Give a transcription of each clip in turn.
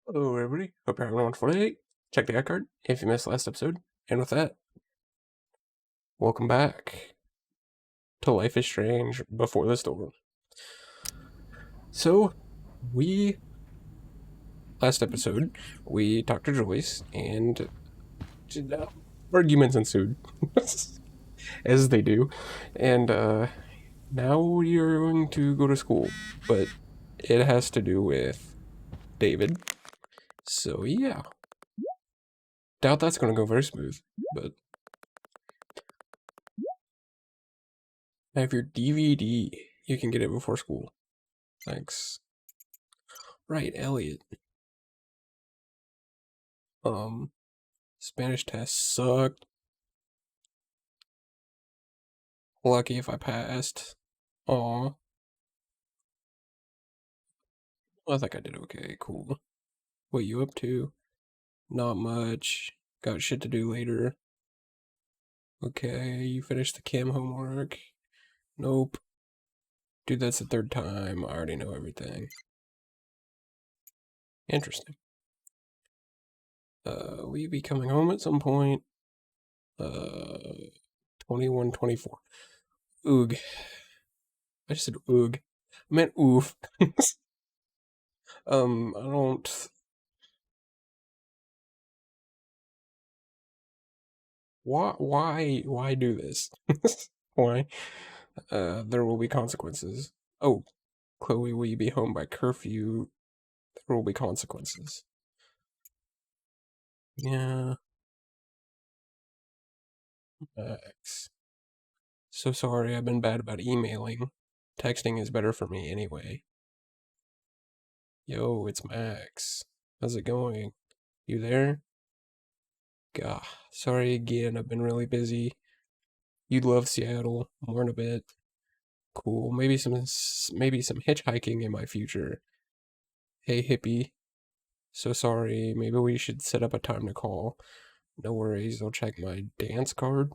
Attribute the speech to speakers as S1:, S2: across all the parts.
S1: Hello, everybody. Hope you're having a wonderful day. Check the iCard if you missed last episode. And with that, welcome back to Life is Strange Before the Storm. So, last episode, we talked to Joyce and arguments ensued, as they do. And now we are going to go to school, but it has to do with David. So, yeah. Doubt that's going to go very smooth, but I have your DVD. You can get it before school. Thanks. Right, Elliot. Spanish test sucked. Lucky if I passed. Aw. I think I did okay. Cool. What you up to? Not much. Got shit to do later. Okay, you finished the chem homework? Nope. Dude, that's the third time. I already know everything. Interesting. Will you be coming home at some point? 21, 24. Oog. I just said oog. I meant oof. I don't... Why do this? Why? There will be consequences. Oh, Chloe, will you be home by curfew? There will be consequences. Yeah. Max. So sorry, I've been bad about emailing. Texting is better for me anyway. Yo, it's Max. How's it going? You there? Gah, sorry again, I've been really busy. You'd love Seattle, more in a bit. Cool, maybe some hitchhiking in my future. Hey hippie, so sorry, maybe we should set up a time to call. No worries, I'll check my dance card.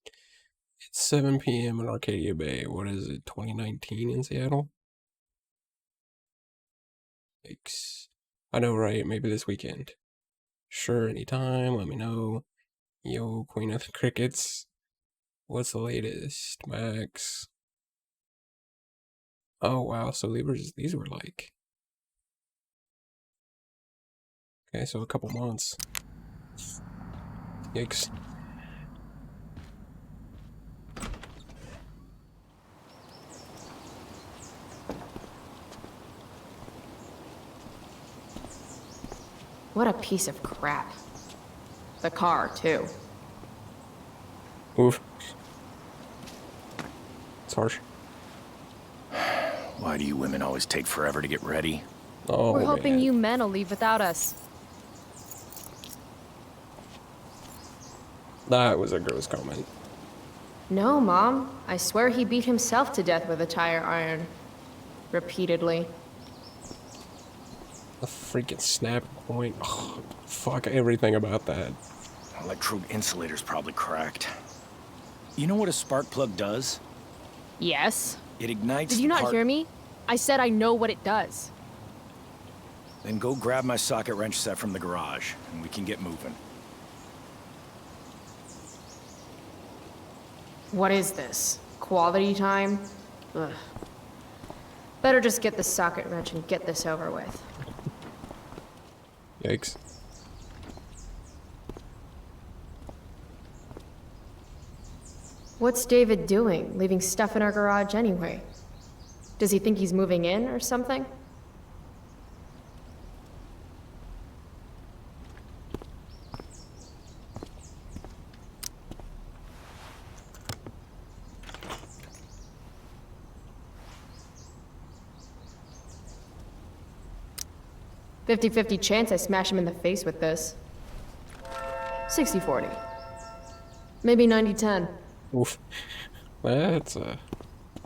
S1: It's 7 p.m. in Arcadia Bay. What is it, 2019 in Seattle? Yikes. I know, right? Maybe this weekend. Sure, anytime, let me know. Yo, Queen of the Crickets. What's the latest, Max? Oh, wow, so these were like... Okay, so a couple months. Yikes.
S2: What a piece of crap. The car, too.
S1: Oof. It's harsh.
S3: Why do you women always take forever to get ready?
S1: Oh,
S2: We're hoping
S1: man.
S2: you men will leave without us.
S1: That was a gross comment.
S2: No, Mom. I swear he beat himself to death with a tire iron. Repeatedly.
S1: A freaking snap point. Oh, fuck everything about that.
S3: Electrode insulator's probably cracked. You know what a spark plug does?
S2: Yes.
S3: It ignites
S2: Did you
S3: the
S2: not
S3: part...
S2: hear me? I said I know what it does.
S3: Then go grab my socket wrench set from the garage, and we can get moving.
S2: What is this? Quality time? Ugh. Better just get the socket wrench and get this over with.
S1: Yikes.
S2: What's David doing, leaving stuff in our garage anyway? Does he think he's moving in or something? "50-50 chance I smash him in the face with this. 60-40. Maybe 90-10.
S1: Oof. That's a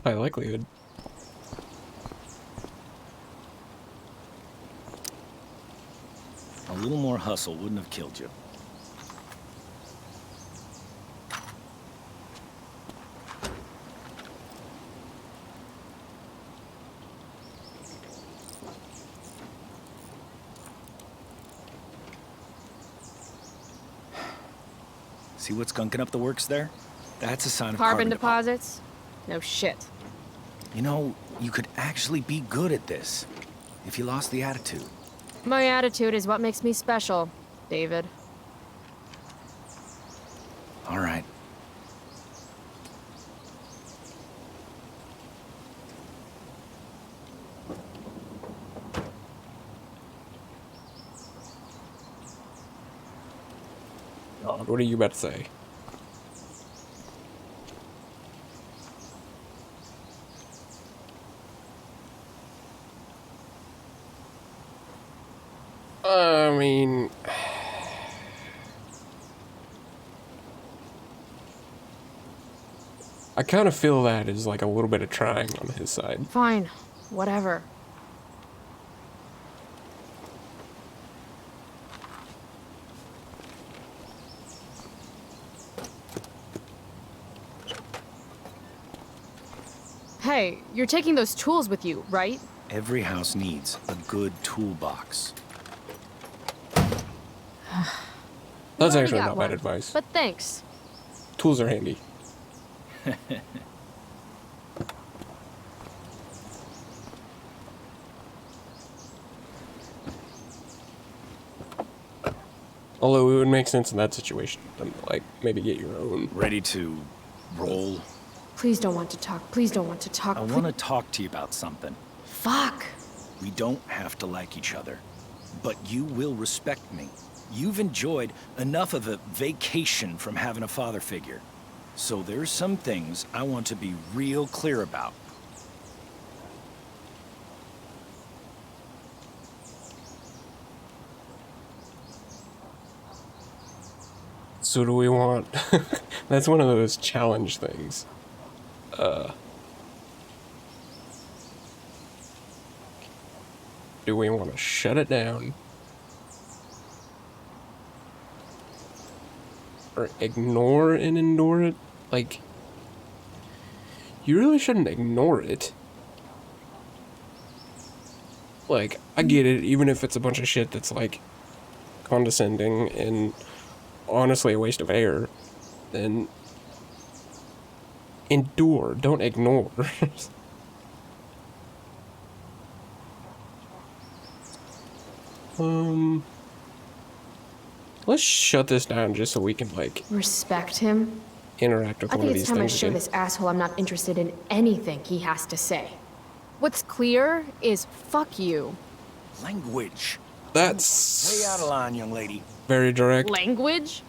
S1: high likelihood.
S3: A little more hustle wouldn't have killed you. See what's gunking up the works there? That's a sign of
S2: Carbon
S3: deposit.
S2: deposits? No shit.
S3: You know, you could actually be good at this if you lost the attitude.
S2: My attitude is what makes me special, David.
S3: All right.
S1: What are you about to say? I mean, I kind of feel that is like a little bit of trying on his side.
S2: Fine. Whatever. Hey, you're taking those tools with you, right?
S3: Every house needs a good toolbox.
S1: That's
S2: Already
S1: actually
S2: got
S1: not
S2: one,
S1: bad advice.
S2: But thanks.
S1: Tools are handy. Although it would make sense in that situation to like maybe get your own.
S3: Ready to roll?
S2: Please don't want to talk. Please don't want to talk.
S3: I want to talk to you about something.
S2: Fuck.
S3: We don't have to like each other, but you will respect me. You've enjoyed enough of a vacation from having a father figure. So there's some things I want to be real clear about.
S1: So do we want? That's one of those challenge things. Do we want to shut it down? Or ignore and endure it? Like, you really shouldn't ignore it. Like, I get it, even if it's a bunch of shit that's, like, condescending and honestly a waste of air, then endure, don't ignore. Let's shut this down just so we can, like,
S2: Respect him?
S1: interact with
S2: I
S1: one of
S2: think it's
S1: these
S2: time I
S1: things
S2: show
S1: again.
S2: this asshole I'm not interested in anything he has to say. What's clear is fuck you.
S3: Language.
S1: That's
S3: Way out of line, young lady.
S1: very direct.
S2: Language?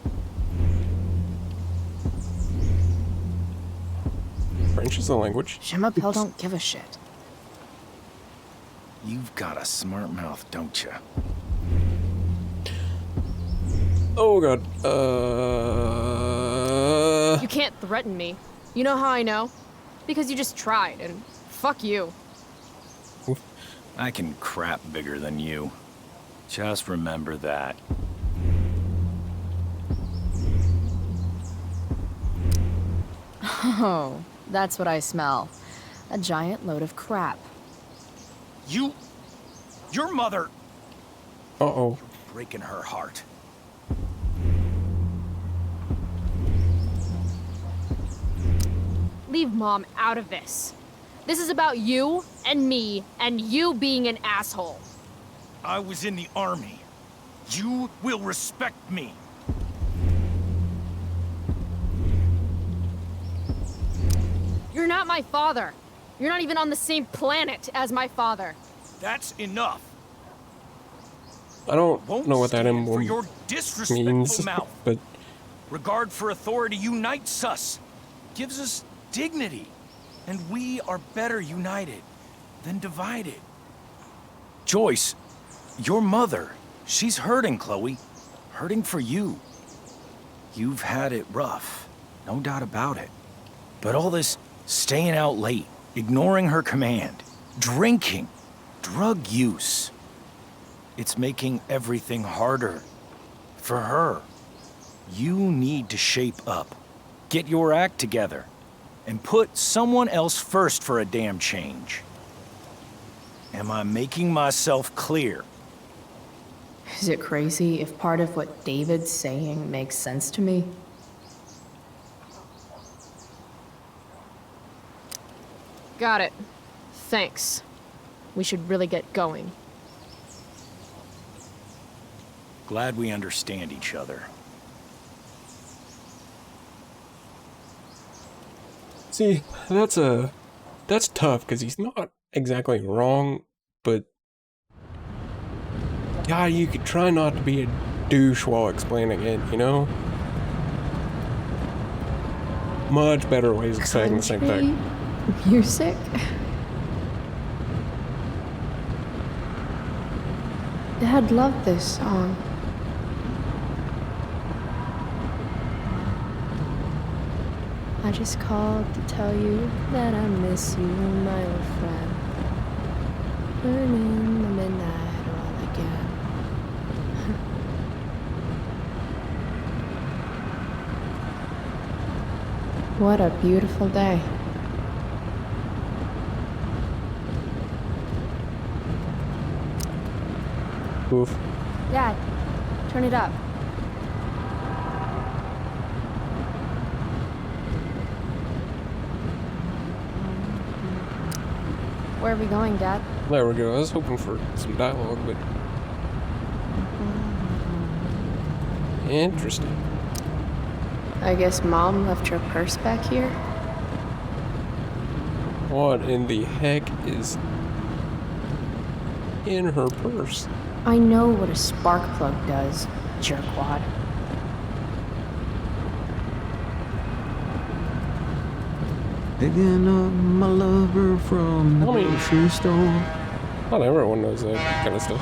S1: French is a language.
S2: Shimapel don't give a shit.
S3: You've got a smart mouth, don't you?
S1: Oh god.
S2: You can't threaten me. You know how I know? Because you just tried, and fuck you.
S3: I can crap bigger than you. Just remember that.
S4: Oh, that's what I smell. A giant load of crap.
S3: Your mother,
S1: Uh-oh.
S3: breaking her heart.
S2: Leave Mom out of this. This is about you and me and you being an asshole.
S3: I was in the army. You will respect me.
S2: You're not my father. You're not even on the same planet as my father.
S3: That's enough.
S1: I don't
S3: Won't
S1: know what that
S3: stand for
S1: emblem
S3: your disrespectful
S1: means,
S3: mouth.
S1: but
S3: Regard for authority unites us, gives us dignity, and we are better united than divided. Joyce, your mother, she's hurting, Chloe. Hurting for you. You've had it rough, no doubt about it. But all this staying out late, ignoring her command, drinking, drug use, it's making everything harder for her. You need to shape up, get your act together, and put someone else first for a damn change. Am I making myself clear?
S4: Is it crazy if part of what David's saying makes sense to me?
S2: Got it. Thanks. We should really get going.
S3: Glad we understand each other.
S1: See, that's tough because he's not exactly wrong, but yeah, you could try not to be a douche while explaining it, you know? Much better ways of saying the same thing.
S2: Music? Dad loved this song. I just called to tell you that I miss you, my old friend. Burning the midnight oil again. What a beautiful day.
S1: Oof.
S2: Dad, turn it up. Where are we going, Dad?
S1: There we go. I was hoping for some dialogue, but interesting.
S2: I guess Mom left her purse back here?
S1: What in the heck is in her purse?
S2: I know what a spark plug does, jerkwad.
S5: Picking up my lover from the grocery store.
S1: Not everyone knows that kind of stuff.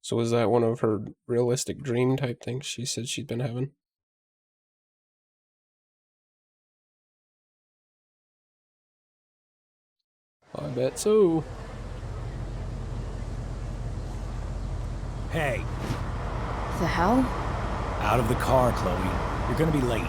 S1: So is that one of her realistic dream type things she said she'd been having? I bet so.
S3: Hey,
S2: The hell?
S3: out of the car, Chloe. You're gonna be late.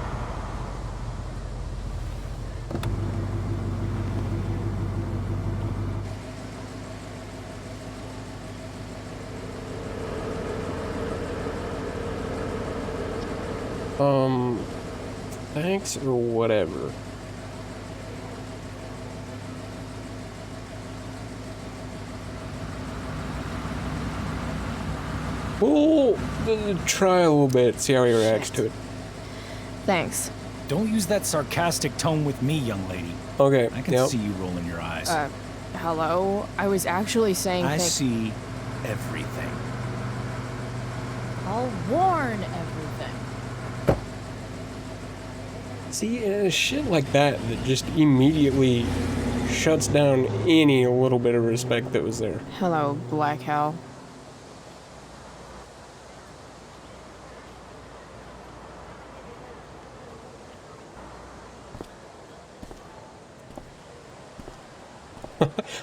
S1: Thanks or whatever. We'll try a little bit, see how he reacts to it.
S2: Thanks.
S3: Don't use that sarcastic tone with me, young lady.
S1: Okay,
S3: I can
S1: yep.
S3: see you rolling your eyes.
S2: Hello? I was actually saying
S3: I see everything.
S4: I'll warn everything.
S1: See, shit like that just immediately shuts down any little bit of respect that was there.
S2: Hello, Black Hell.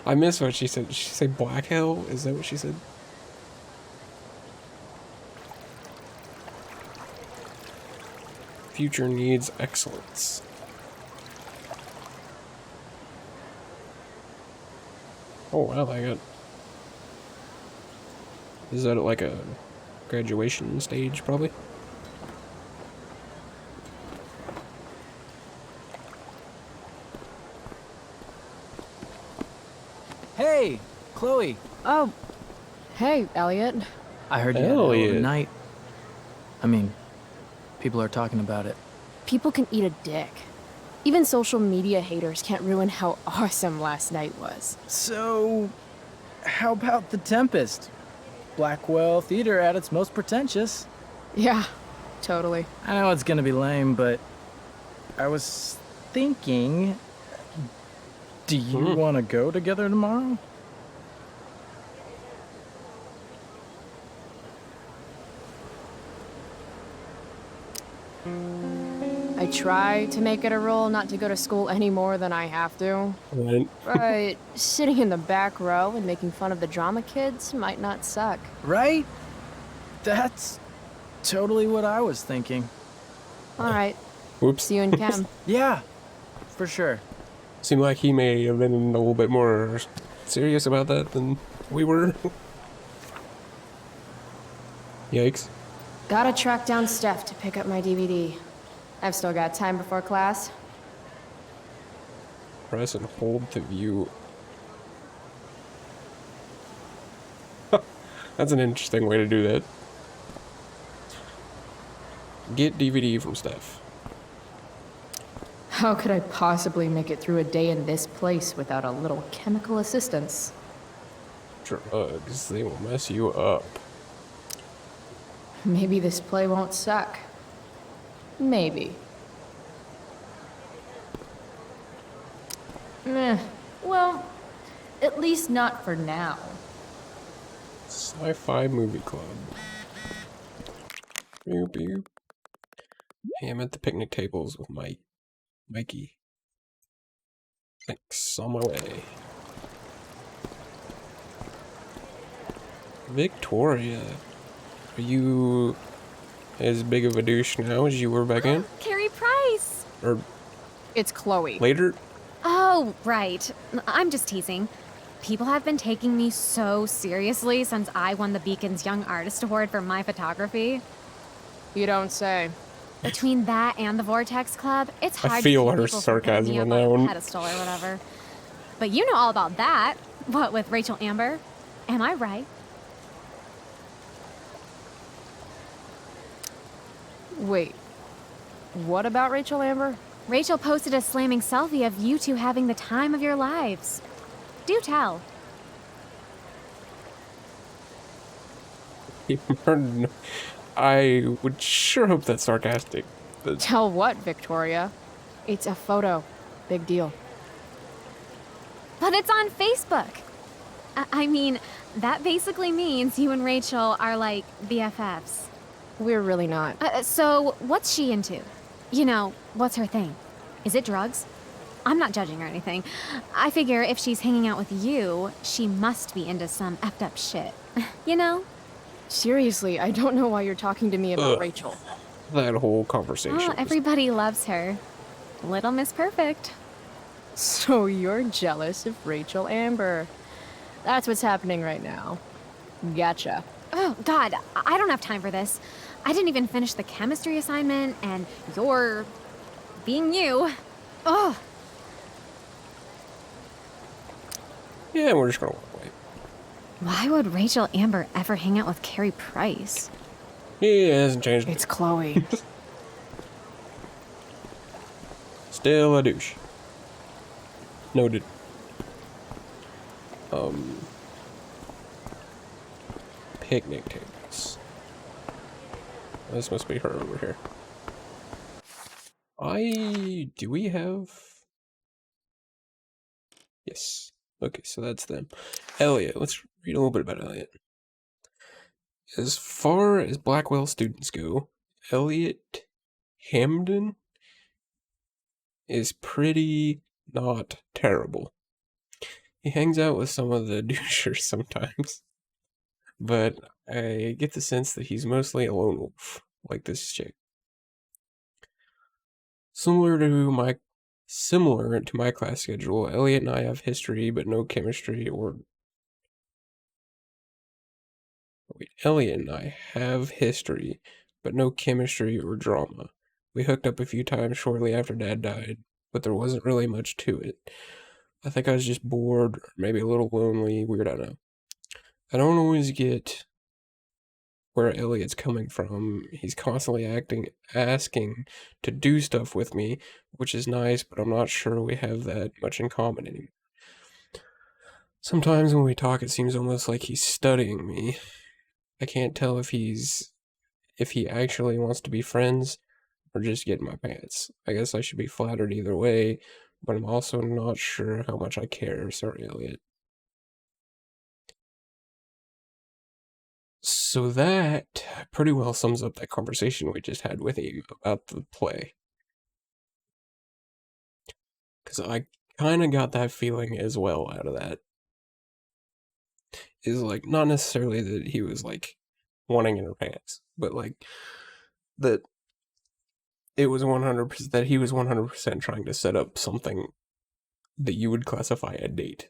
S1: I missed what she said. Did she say black hell? Is that what she said? Future needs excellence. Oh wow, I got... Is that like a graduation stage, probably?
S5: Hey, Chloe.
S2: Oh, hey, Elliot.
S5: I heard you had a hell of a
S1: Elliot.
S5: night. I mean, people are talking about it.
S2: People can eat a dick. Even social media haters can't ruin how awesome last night was.
S5: So, how about the Tempest? Blackwell Theater at its most pretentious.
S2: Yeah, totally.
S5: I know it's gonna be lame, but I was thinking, do you want to go together tomorrow?
S2: I try to make it a rule not to go to school any more than I have to.
S1: Right.
S2: But sitting in the back row and making fun of the drama kids might not suck.
S5: Right? That's totally what I was thinking.
S2: All right,
S1: Whoops.
S2: see you in chem.
S5: Yeah, for sure.
S1: Seemed like he may have been a little bit more serious about that than we were. Yikes.
S2: Gotta track down Steph to pick up my DVD. I've still got time before class.
S1: Press and hold to view. That's an interesting way to do that. Get DVD from Steph.
S2: How could I possibly make it through a day in this place without a little chemical assistance?
S1: Drugs, they will mess you up.
S2: Maybe this play won't suck. Maybe. Well, at least not for now.
S1: Sci-fi movie club. Pew, pew. Hey, I'm at the picnic tables with Mikey. Thanks, on my way. Victoria, are you as big of a douche now as you were back in?
S6: Carrie Price!
S1: Or
S2: It's Chloe.
S1: later?
S6: Oh, right. I'm just teasing. People have been taking me so seriously since I won the Beacon's Young Artist Award for my photography.
S2: You don't say.
S6: Between that and the Vortex Club, it's hard
S1: I feel
S6: to
S1: her
S6: keep people from putting
S1: sarcasm
S6: me
S1: on
S6: up
S1: that
S6: on
S1: one.
S6: a pedestal or whatever. But you know all about that. What with Rachel Amber? Am I right?
S2: Wait. What about Rachel Amber?
S6: Rachel posted a slamming selfie of you two having the time of your lives. Do tell.
S1: I would sure hope that's sarcastic. But
S2: Tell what, Victoria? It's a photo. Big deal.
S6: But it's on Facebook. I mean, that basically means you and Rachel are like BFFs.
S2: We're really not.
S6: So, what's she into? You know, what's her thing? Is it drugs? I'm not judging or anything. I figure if she's hanging out with you, she must be into some effed up shit. You know?
S2: Seriously, I don't know why you're talking to me about
S1: Ugh.
S2: Rachel.
S1: that whole conversation.
S6: Oh,
S1: was-
S6: everybody loves her. Little Miss Perfect.
S2: So you're jealous of Rachel Amber. That's what's happening right now. Gotcha.
S6: Oh, God, I don't have time for this. I didn't even finish the chemistry assignment, and you're being you. Oh,
S1: Yeah, we're just gonna walk away.
S6: why would Rachel Amber ever hang out with Carrie Price?
S1: He hasn't changed.
S2: It's Chloe.
S1: Still a douche. Noted. Picnic tables. This must be her over here. Do we have? Yes. Okay, so that's them. Elliot, let's read a little bit about Elliot. As far as Blackwell students go, Elliot Hamden is pretty not terrible. He hangs out with some of the douchers sometimes, but I get the sense that he's mostly a lone wolf, like this chick. Similar to my class schedule, Elliot and I have history, but no chemistry or... Wait, Elliot and I have history, but no chemistry or drama. We hooked up a few times shortly after Dad died, but there wasn't really much to it. I think I was just bored, or maybe a little lonely, weird, I don't know. I don't always get where Elliot's coming from. He's constantly asking to do stuff with me, which is nice, but I'm not sure we have that much in common anymore. Sometimes when we talk, it seems almost like he's studying me. I can't tell if he actually wants to be friends or just get in my pants. I guess I should be flattered either way, but I'm also not sure how much I care. Sorry, Elliot. So that pretty well sums up that conversation we just had with him about the play. Because I kind of got that feeling as well out of that. Is like, not necessarily that he was like wanting in her pants, but like that it was 100%, that he was 100% trying to set up something that you would classify a date.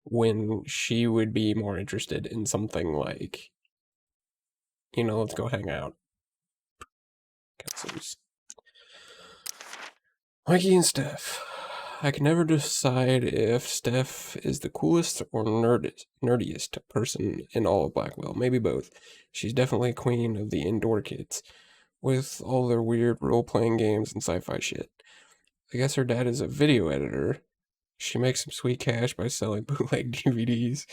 S1: when she would be more interested in something like, let's go hang out. Cousins. Mikey and Steph. I can never decide if Steph is the coolest or nerdiest person in all of Blackwell. Maybe both. She's definitely queen of the indoor kids, with all their weird role-playing games and sci-fi shit. I guess her dad is a video editor. She makes some sweet cash by selling bootleg DVDs.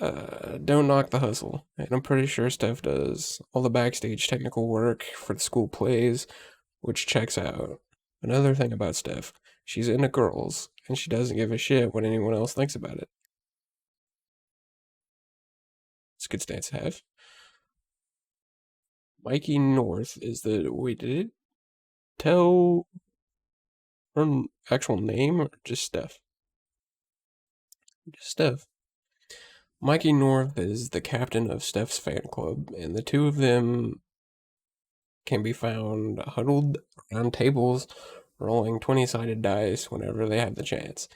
S1: Don't knock the hustle. And I'm pretty sure Steph does all the backstage technical work for the school plays, which checks out. Another thing about Steph, she's into girls, and she doesn't give a shit what anyone else thinks about it. It's a good stance to have. Mikey North is the... Wait, did it tell her actual name or just Steph? Just Steph. Mikey North is the captain of Steph's fan club, and the two of them can be found huddled around tables, rolling 20-sided dice whenever they have the chance.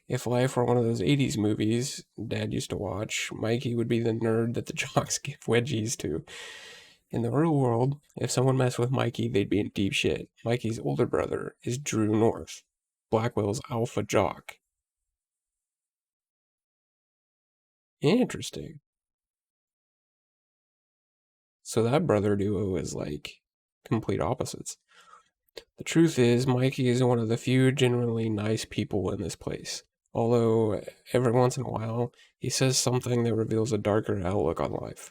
S1: If life were one of those 80s movies Dad used to watch, Mikey would be the nerd that the jocks give wedgies to. In the real world, if someone messed with Mikey, they'd be in deep shit. Mikey's older brother is Drew North, Blackwell's alpha jock. Interesting. So that brother duo is like complete opposites. The truth is, Mikey is one of the few genuinely nice people in this place. Although, every once in a while, he says something that reveals a darker outlook on life.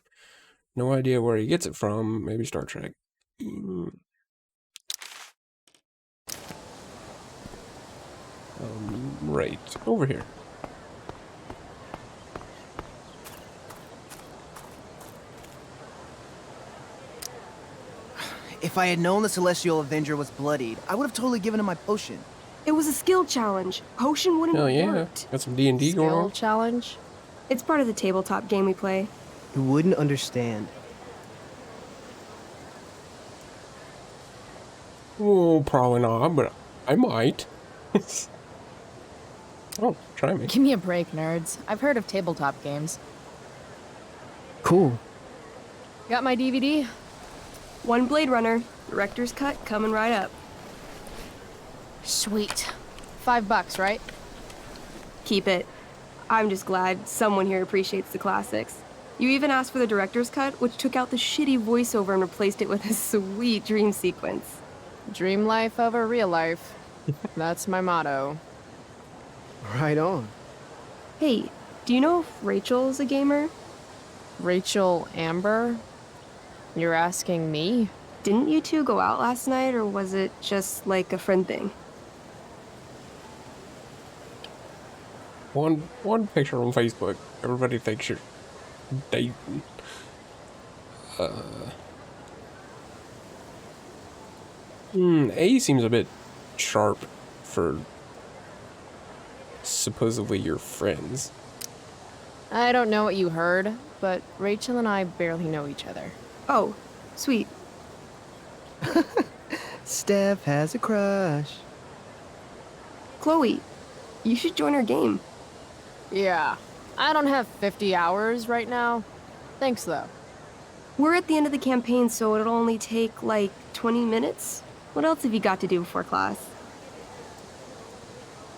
S1: No idea where he gets it from, maybe Star Trek. Right, over here.
S7: If I had known the Celestial Avenger was bloodied, I would have totally given him my potion.
S8: It was a skill challenge. Potion wouldn't
S1: Hell
S8: have
S1: yeah,
S8: worked.
S1: got some D&D going
S2: Skill
S1: on.
S2: challenge?
S8: It's part of the tabletop game we play.
S7: You wouldn't understand.
S1: Oh, probably not, but I might. Oh, try me.
S4: Give me a break, nerds. I've heard of tabletop games.
S7: Cool.
S2: Got my DVD?
S8: One Blade Runner, director's cut coming right up.
S4: Sweet. $5, right?
S8: Keep it. I'm just glad someone here appreciates the classics. You even asked for the director's cut, which took out the shitty voiceover and replaced it with a sweet dream sequence.
S2: Dream life over real life. That's my motto.
S7: Right on.
S8: Hey, do you know if Rachel's a gamer?
S2: Rachel Amber? You're asking me?
S8: Didn't you two go out last night, or was it just like a friend thing?
S1: One picture on Facebook. Everybody thinks you're dating. A seems a bit sharp for supposedly your friends.
S2: I don't know what you heard, but Rachel and I barely know each other.
S8: Oh, sweet.
S7: Steph has a crush.
S8: Chloe, you should join our game.
S2: Yeah, I don't have 50 hours right now. Thanks, though.
S8: We're at the end of the campaign, so it'll only take like 20 minutes. What else have you got to do before class?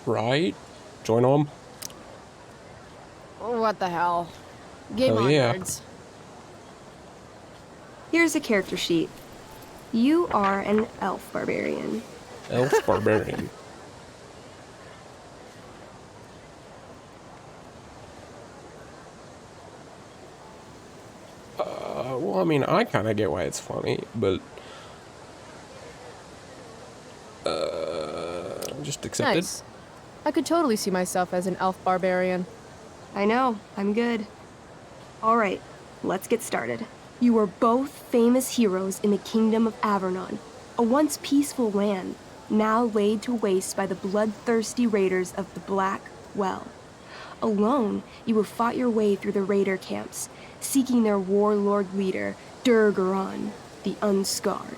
S1: Right? Join them.
S2: What the hell? Game
S1: Hell
S2: on,
S1: yeah.
S2: nerds.
S8: Here's a character sheet. You are an elf barbarian.
S1: Elf barbarian. Well, I mean, I kind of get why it's funny, but just accept it.
S2: Nice. I could totally see myself as an elf barbarian.
S8: I know, I'm good. All right, let's get started. You are both famous heroes in the kingdom of Avernon, a once peaceful land, now laid to waste by the bloodthirsty raiders of the Black Well. Alone, you have fought your way through the raider camps, seeking their warlord leader, Durgaron, the Unscarred.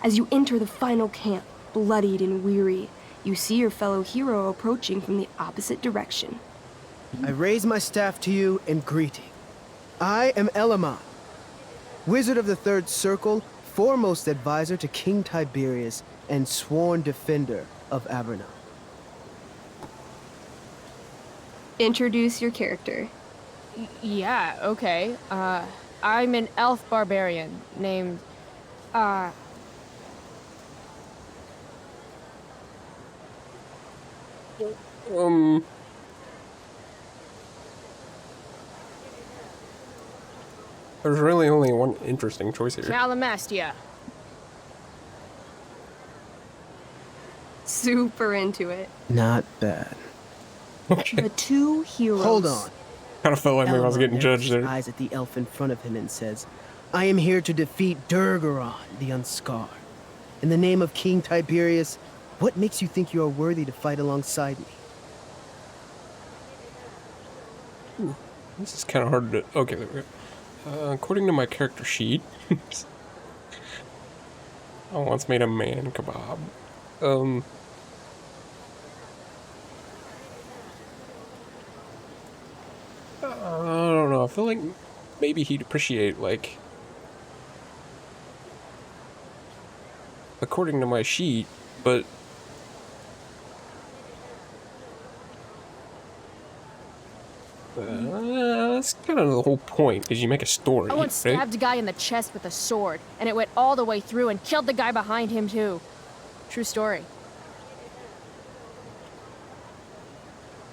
S8: As you enter the final camp, bloodied and weary, you see your fellow hero approaching from the opposite direction.
S7: I raise my staff to you in greeting. I am Elamon, Wizard of the Third Circle, foremost advisor to King Tiberius, and sworn defender of Averna.
S8: Introduce your character.
S2: Yeah, okay. I'm an elf barbarian named,
S1: There's really only one interesting choice here.
S2: Calamastia.
S8: Super into it.
S7: Not bad.
S8: The two heroes.
S7: Hold on.
S1: Kind of felt like maybe I was
S7: Elamon
S1: getting
S7: narrows
S1: judged
S7: his
S1: there.
S7: eyes at the elf in front of him and says, I am here to defeat Durgaron, the Unscarred. In the name of King Tiberius, what makes you think you are worthy to fight alongside me?
S1: This is kind of hard to... Okay, there we go. According to my character sheet... I once made a man kebab. I don't know. I feel like maybe he'd appreciate, like... According to my sheet, but... that's kind of the whole point, is you make a story,
S2: I once
S1: right?
S2: stabbed a guy in the chest with a sword, and it went all the way through and killed the guy behind him, too. True story.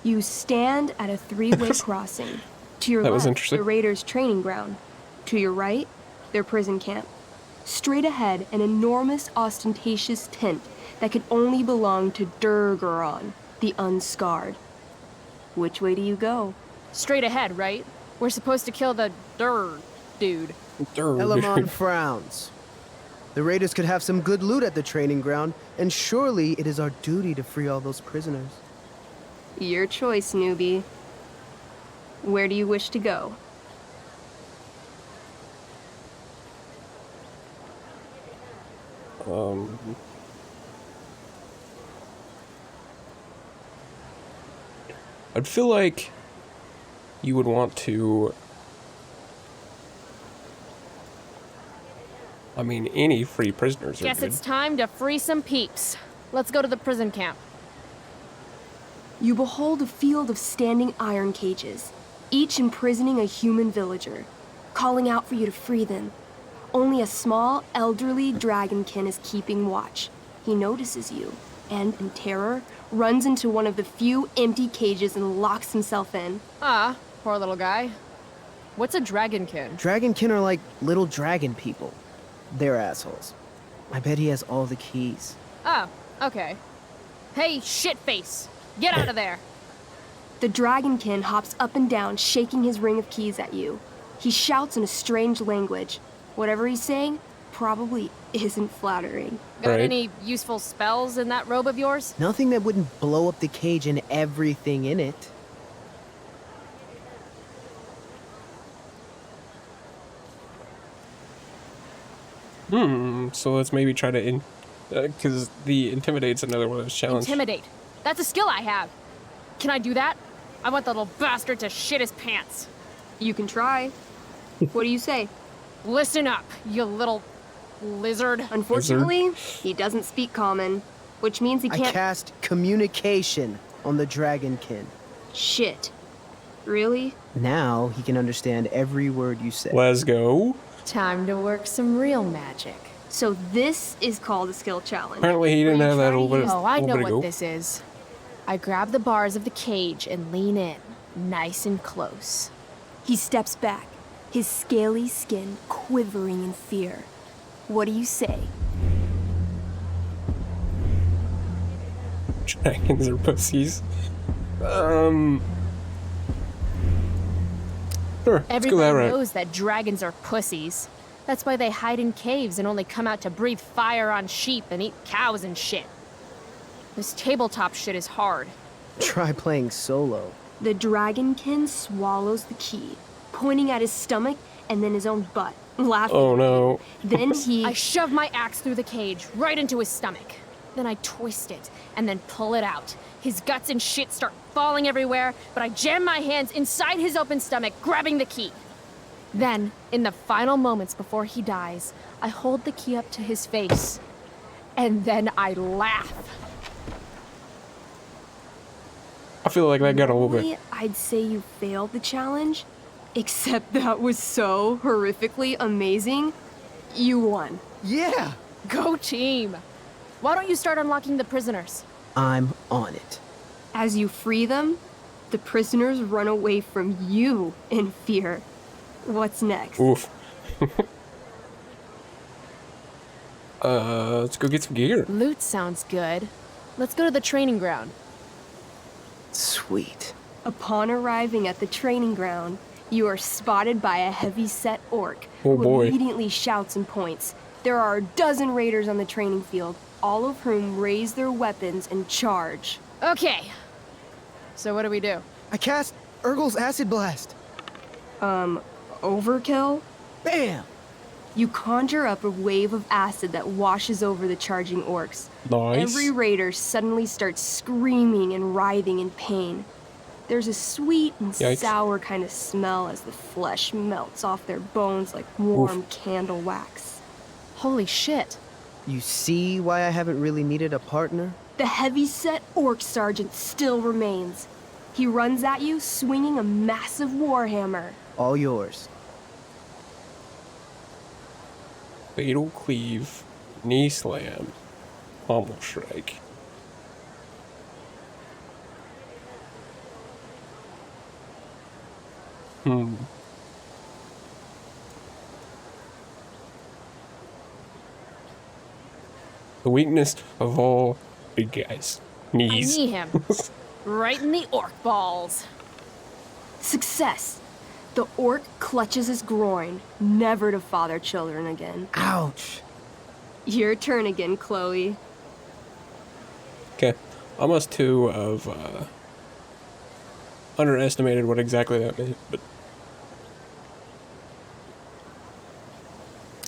S8: You stand at a three-way crossing. To your
S1: That was
S8: left,
S1: interesting.
S8: the Raiders' training ground. To your right, their prison camp. Straight ahead, an enormous, ostentatious tent that could only belong to Durgaron, the Unscarred. Which way do you go?
S2: Straight ahead, right? We're supposed to kill the dude.
S7: Elamon frowns. The raiders could have some good loot at the training ground, and surely it is our duty to free all those prisoners.
S8: Your choice, newbie. Where do you wish to go?
S1: I'd feel like you would want to... I mean, any free prisoners are
S2: Guess
S1: good.
S2: it's time to free some peeps. Let's go to the prison camp.
S8: You behold a field of standing iron cages, each imprisoning a human villager, calling out for you to free them. Only a small, elderly dragonkin is keeping watch. He notices you, and in terror, runs into one of the few empty cages and locks himself in.
S2: Ah, poor little guy. What's a dragonkin?
S7: Dragonkin are like little dragon people. They're assholes. I bet he has all the keys.
S2: Oh, okay. Hey, shitface! Get out of there!
S8: The dragonkin hops up and down, shaking his ring of keys at you. He shouts in a strange language. Whatever he's saying probably isn't flattering.
S2: Got
S1: Right.
S2: any useful spells in that robe of yours?
S7: Nothing that wouldn't blow up the cage and everything in it.
S1: So let's maybe try to... Because the Intimidate's another one of those challenges.
S2: Intimidate. That's a skill I have. Can I do that? I want the little bastard to shit his pants.
S8: You can try. What do you say?
S2: Listen up, you little lizard.
S8: Unfortunately, he doesn't speak common, which means he
S7: I
S8: can't.
S7: cast communication on the dragonkin.
S8: Shit. Really?
S7: Now he can understand every word you say.
S1: Let's go.
S2: Time to work some real magic.
S8: So this is called a skill challenge.
S1: Apparently he didn't
S8: Will you
S1: have that
S8: try
S1: little bit,
S2: Oh, I
S1: little
S2: know
S1: bit ago.
S2: what this is. I grab the bars of the cage and lean in, nice and close.
S8: He steps back, his scaly skin quivering in fear. What do you say?
S1: Dragons are pussies. Sure, let's go that
S2: Everybody
S1: route.
S2: knows that dragons are pussies. That's why they hide in caves and only come out to breathe fire on sheep and eat cows and shit. This tabletop shit is hard.
S7: Try playing solo.
S8: The dragonkin swallows the key, pointing at his stomach and then his own butt, laughing.
S1: Oh no.
S8: Then he.
S2: I shove my axe through the cage, right into his stomach. Then I twist it, and then pull it out. His guts and shit start falling everywhere, but I jam my hands inside his open stomach, grabbing the key. Then, in the final moments before he dies, I hold the key up to his face. And then I laugh.
S1: I feel like that got a little bit.
S8: Normally, I'd say you failed the challenge, except that was so horrifically amazing. You won.
S7: Yeah,
S2: Go team! Why don't you start unlocking the prisoners?
S7: I'm on it.
S8: As you free them, the prisoners run away from you in fear. What's next?
S1: Oof. Let's go get some gear.
S2: Loot sounds good. Let's go to the training ground.
S7: Sweet.
S8: Upon arriving at the training ground, you are spotted by a heavy-set orc
S1: Oh,
S8: who
S1: boy.
S8: immediately shouts and points. There are a dozen raiders on the training field, all of whom raise their weapons and charge.
S2: Okay. So what do we do?
S7: I cast Urgel's Acid Blast.
S8: Overkill?
S7: Bam!
S8: You conjure up a wave of acid that washes over the charging orcs.
S1: Nice.
S8: Every raider suddenly starts screaming and writhing in pain. There's a sweet and
S1: Yikes.
S8: sour kind of smell as the flesh melts off their bones like warm
S1: Oof.
S8: candle wax.
S2: Holy shit.
S7: You see why I haven't really needed a partner?
S8: The heavy-set orc sergeant still remains. He runs at you swinging a massive warhammer.
S7: All yours.
S1: Fatal Cleave, Knee Slam, Pommel Strike. The weakness of all big guys. Knees.
S2: I knee him. Right in the orc balls.
S8: Success! The orc clutches his groin, never to father children again.
S7: Ouch.
S8: Your turn again, Chloe.
S1: Okay. I must too have underestimated what exactly that meant, but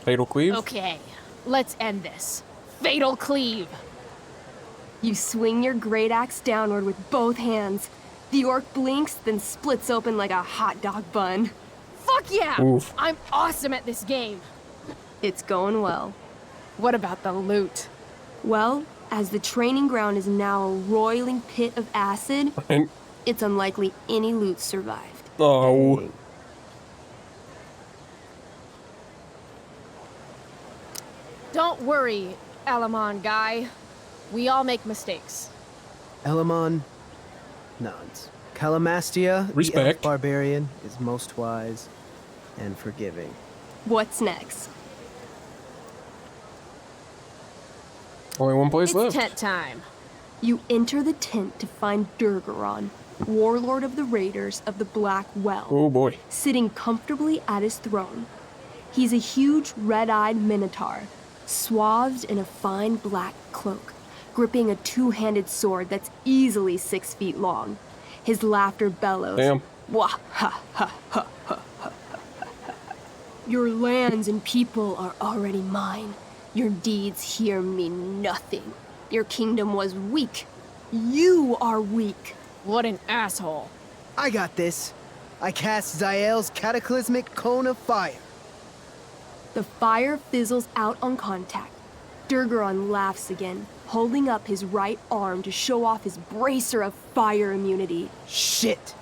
S1: Fatal Cleave?
S2: Okay, let's end this. Fatal Cleave.
S8: You swing your great axe downward with both hands. The orc blinks, then splits open like a hot dog bun.
S2: Fuck yeah!
S1: Oof.
S2: I'm awesome at this game.
S8: It's going well.
S2: What about the loot?
S8: Well, as the training ground is now a roiling pit of acid,
S1: And,
S8: it's unlikely any loot survived.
S1: oh.
S2: Don't worry, Alamon guy. We all make mistakes.
S7: Elamon, nods. Calamastia, the
S1: Respect.
S7: elf barbarian, is most wise and forgiving.
S8: What's next?
S1: Only one place
S2: It's
S1: left.
S2: tent time.
S8: You enter the tent to find Durgaron, warlord of the raiders of the Black Well,
S1: Oh boy.
S8: sitting comfortably at his throne. He's a huge red-eyed minotaur, swathed in a fine black cloak, gripping a two-handed sword that's easily 6 feet long. His laughter bellows.
S1: Damn.
S8: Wah ha ha ha ha ha. Your lands and people are already mine. Your deeds here mean nothing. Your kingdom was weak. You are weak.
S2: What an asshole.
S7: I got this. I cast Zael's cataclysmic cone of fire.
S8: The fire fizzles out on contact. Durgaron laughs again, holding up his right arm to show off his bracer of fire immunity.
S7: Shit!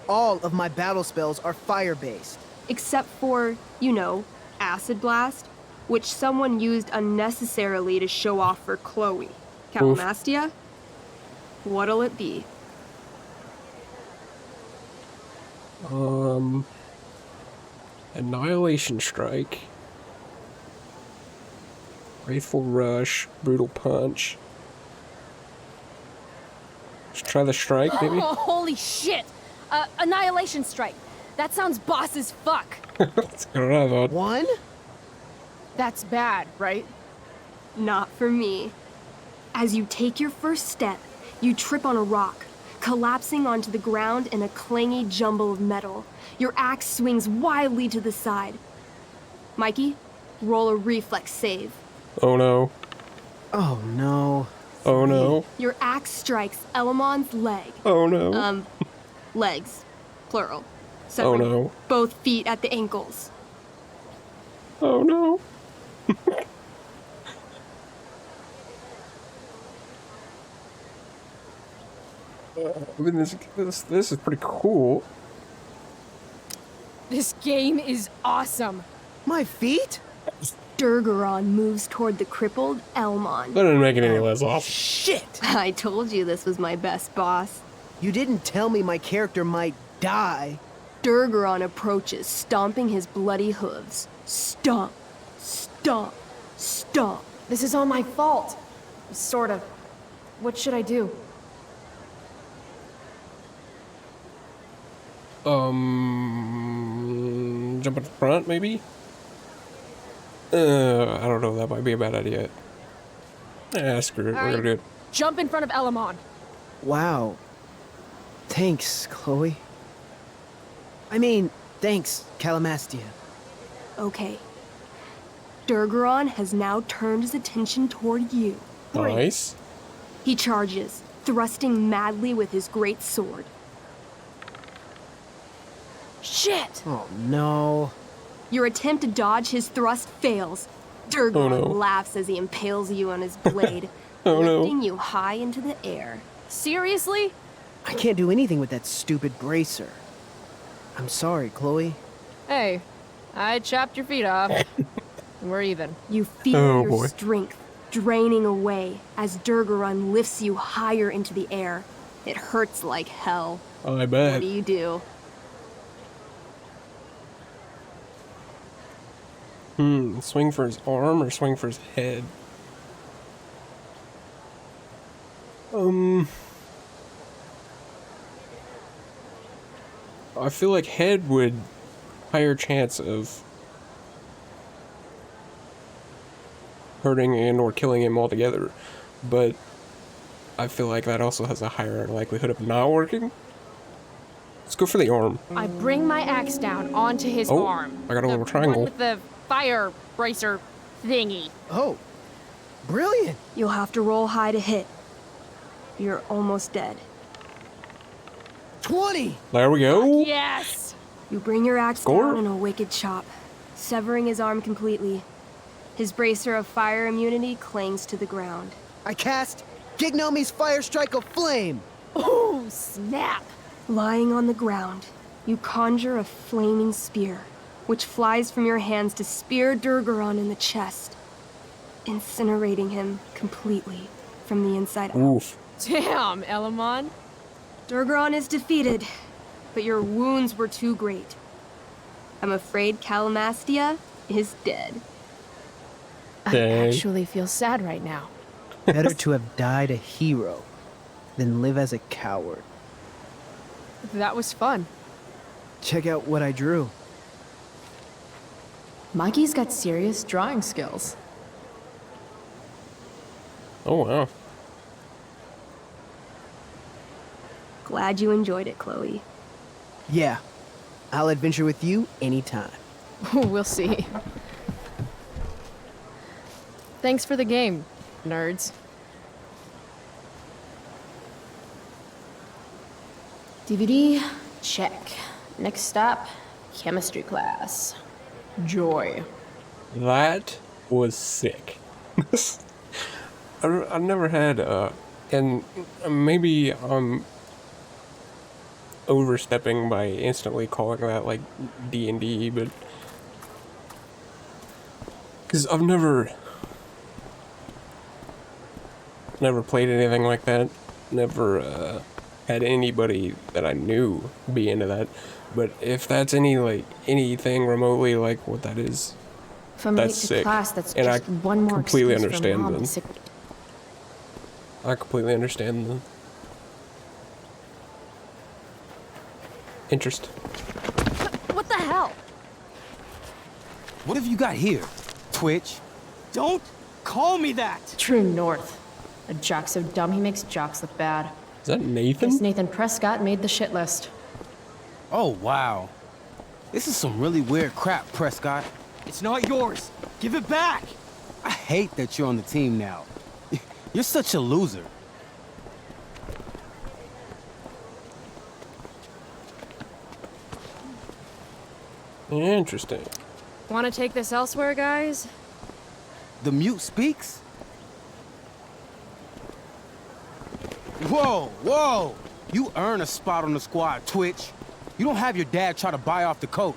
S7: All of my battle spells are fire-based.
S8: Except for, you know, Acid Blast, which someone used unnecessarily to show off for Chloe. Calamastia? What'll it be?
S1: Annihilation Strike. Wraithful Rush. Brutal Punch. Let's try the strike, maybe?
S2: Oh, holy shit! Annihilation Strike. That sounds boss as fuck.
S1: That's what I thought.
S7: One?
S2: That's bad, right?
S8: Not for me. As you take your first step, you trip on a rock, collapsing onto the ground in a clangy jumble of metal. Your axe swings wildly to the side. Mikey, roll a reflex save.
S1: Oh no.
S7: Oh no.
S1: Oh no.
S8: Your axe strikes Elamon's leg.
S1: Oh no.
S8: Legs. Plural.
S1: Oh
S8: Severing
S1: no.
S8: both feet at the ankles.
S1: Oh no. I mean, this is pretty cool.
S2: This game is awesome.
S7: My feet?
S8: Durgaron moves toward the crippled Elmon.
S1: That didn't make it any less awesome.
S7: Shit!
S8: I told you this was my best boss.
S7: You didn't tell me my character might die.
S8: Durgaron approaches, stomping his bloody hooves. Stomp, stomp, stomp.
S2: This is all my fault. Sort of. What should I do?
S1: Jump in front, maybe? I don't know, that might be a bad idea. Screw it, we're gonna do it.
S2: Jump in front of Elamon.
S7: Wow. Thanks, Chloe. I mean, thanks, Calamastia.
S8: Okay. Durgaron has now turned his attention toward you.
S1: Nice.
S8: He charges, thrusting madly with his great sword.
S2: Shit!
S7: Oh no.
S8: Your attempt to dodge his thrust fails. Durgaron
S1: no.
S8: laughs as he impales you on his blade,
S1: Oh no.
S8: lifting you high into the air.
S2: Seriously?
S7: I can't do anything with that stupid bracer. I'm sorry, Chloe.
S2: Hey, I chopped your feet off. We're even.
S8: You feel
S1: Oh,
S8: your
S1: boy.
S8: strength draining away as Durgaron lifts you higher into the air. It hurts like hell.
S1: I
S8: What
S1: bet.
S8: do you do?
S1: Swing for his arm or swing for his head? I feel like head would higher chance of hurting and or killing him altogether, but I feel like that also has a higher likelihood of not working. Let's go for the arm.
S2: I bring my axe down onto his
S1: Oh,
S2: arm.
S1: I got a little
S2: The
S1: triangle.
S2: one with the fire bracer thingy.
S7: Oh, brilliant.
S8: You'll have to roll high to hit. You're almost dead.
S7: 20!
S1: There we go.
S2: Yes!
S8: You bring your axe
S1: Score?
S8: down in a wicked chop, severing his arm completely. His bracer of fire immunity clings to the ground.
S7: I cast Gignomi's Fire Strike of Flame!
S2: Oh, snap!
S8: Lying on the ground, you conjure a flaming spear, which flies from your hands to spear Durgaron in the chest, incinerating him completely from the inside out.
S1: Oof.
S2: Damn, Elamon.
S8: Durgaron is defeated, but your wounds were too great. I'm afraid Calamastia is dead.
S2: I
S1: Dang.
S2: actually feel sad right now.
S7: Better to have died a hero than live as a coward.
S2: That was fun.
S7: Check out what I drew.
S4: Mikey's got serious drawing skills.
S1: Oh wow.
S8: Glad you enjoyed it, Chloe.
S7: Yeah, I'll adventure with you anytime.
S2: We'll see. Thanks for the game, nerds. DVD, check. Next stop, chemistry class. Joy.
S1: That was sick. I never had, and maybe I'm overstepping by instantly calling that like D&D, but because I've never played anything like that, never had anybody that I knew be into that. But if that's anything remotely like what that is,
S2: From
S1: That's
S2: late to
S1: sick.
S2: class, that's
S1: And I
S2: just one more
S1: completely
S2: excuse for
S1: understand
S2: Mom
S1: them.
S2: to sick.
S1: I completely understand the interest.
S2: What the hell?
S9: What have you got here? Twitch?
S10: Don't call me that!
S2: True North. A jock so dumb he makes jocks look bad.
S1: Is that
S2: Guess
S1: Nathan?
S2: Nathan Prescott made the shit list.
S9: Oh, wow. This is some really weird crap, Prescott.
S10: It's not yours. Give it back!
S9: I hate that you're on the team now. You're such a loser.
S1: Interesting.
S2: Want to take this elsewhere, guys?
S9: The mute speaks? Whoa, whoa! You earn a spot on the squad, Twitch. You don't have your dad try to buy off the coach.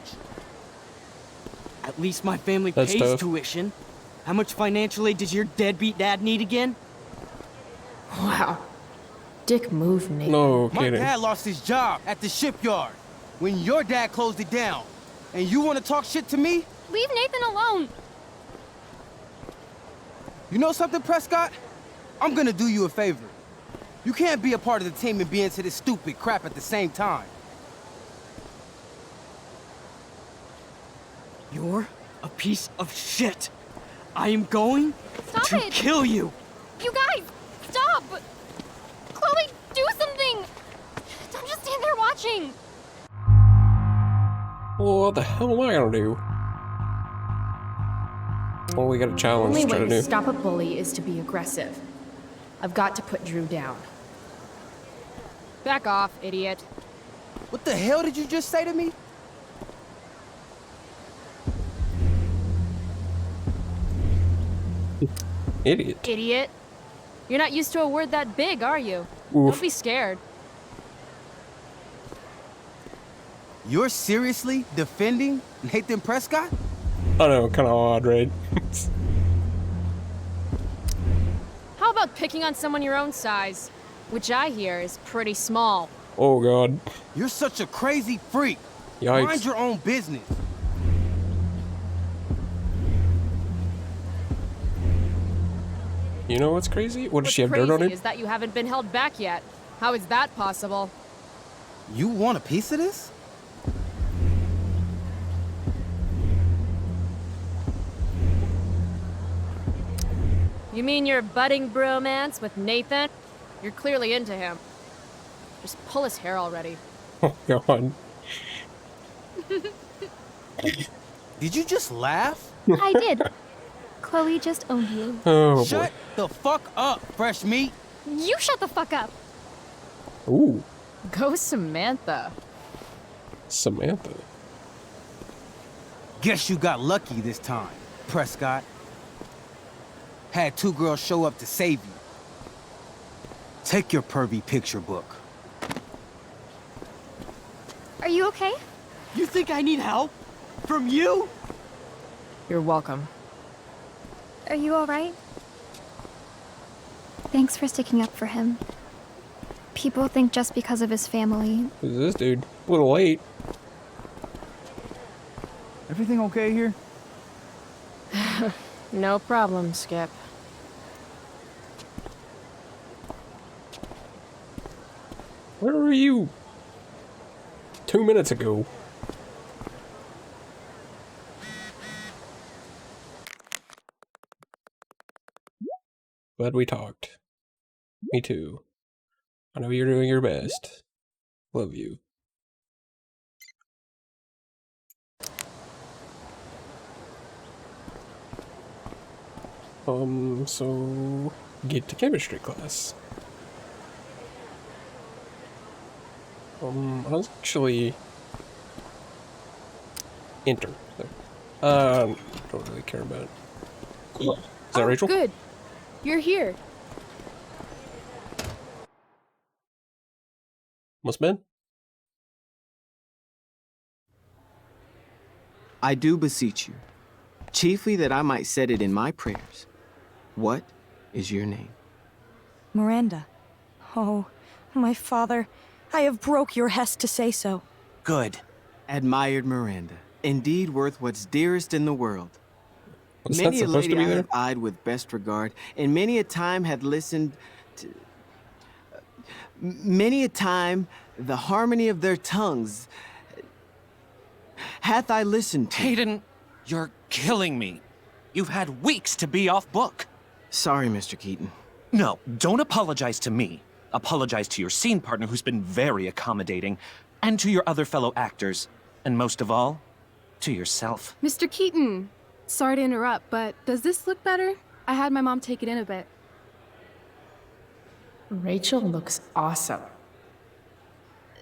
S10: At least my family
S1: That's
S10: pays
S1: tough.
S10: tuition. How much financial aid does your deadbeat dad need again?
S2: Wow. Dick move, Nate.
S1: No
S9: My
S1: kidding.
S9: dad lost his job at the shipyard when your dad closed it down. And you want to talk shit to me?
S2: Leave Nathan alone.
S9: You know something, Prescott? I'm gonna do you a favor. You can't be a part of the team and be into this stupid crap at the same time.
S10: You're a piece of shit. I am going
S2: Stop
S10: to
S2: it.
S10: kill you.
S2: You guys, stop. Chloe, do something. Don't just stand there watching.
S1: Well, what the hell am I gonna do? Well, we got a
S2: The
S1: challenge
S2: only
S1: to try
S2: way
S1: to
S2: to
S1: do.
S2: stop a bully is to be aggressive. I've got to put Drew down. Back off, idiot.
S9: What the hell did you just say to me?
S1: Idiot.
S2: Idiot. You're not used to a word that big, are you?
S1: Oof.
S2: Don't be scared.
S9: You're seriously defending Nathan Prescott?
S1: I know, kind of odd, right?
S2: How about picking on someone your own size? Which I hear is pretty small.
S1: Oh god.
S9: You're such a crazy freak.
S1: Yikes.
S9: Mind your own business.
S1: You know what's crazy? What, does
S2: What's
S1: she have
S2: crazy
S1: dirt on him?
S2: is that you haven't been held back yet. How is that possible?
S9: You want a piece of this?
S2: You mean your budding bromance with Nathan? You're clearly into him. Just pull his hair already.
S1: Oh god.
S9: Did you just laugh?
S6: I did. Chloe just owned you.
S1: Oh
S9: Shut the fuck up, fresh meat.
S6: You shut the fuck up.
S1: boy. Ooh,
S2: Go Samantha.
S1: Samantha.
S9: Guess you got lucky this time, Prescott. Had two girls show up to save you. Take your pervy picture book.
S6: Are you okay?
S10: You think I need help? From you?
S2: You're welcome.
S6: Are you alright? Thanks for sticking up for him. People think just because of his family.
S1: Who's this dude? A little late.
S11: Everything okay here?
S2: No problem, Skip.
S1: Where were you 2 minutes ago? Glad we talked. Me too. I know you're doing your best. Love you. So get to chemistry class. I was actually enter. Don't really care about it. Is that Rachel?
S2: Good. You're here.
S1: Must been.
S12: I do beseech you, chiefly that I might set it in my prayers. What is your name?
S13: Miranda. Oh, my father, I have broke your hest to say so.
S12: Good. Admired Miranda. Indeed worth what's dearest in the world.
S1: Was that
S12: Many a
S1: supposed to
S12: lady
S1: be
S12: I
S1: there?
S12: have eyed with best regard, and many a time had listened to... Many a time the harmony of their tongues hath I listened to.
S3: Hayden, you're killing me. You've had weeks to be off book.
S12: Sorry, Mr. Keaton.
S3: No, don't apologize to me. Apologize to your scene partner who's been very accommodating, and to your other fellow actors, and most of all, to yourself.
S14: Mr. Keaton, sorry to interrupt, but does this look better? I had my mom take it in a bit.
S4: Rachel looks awesome.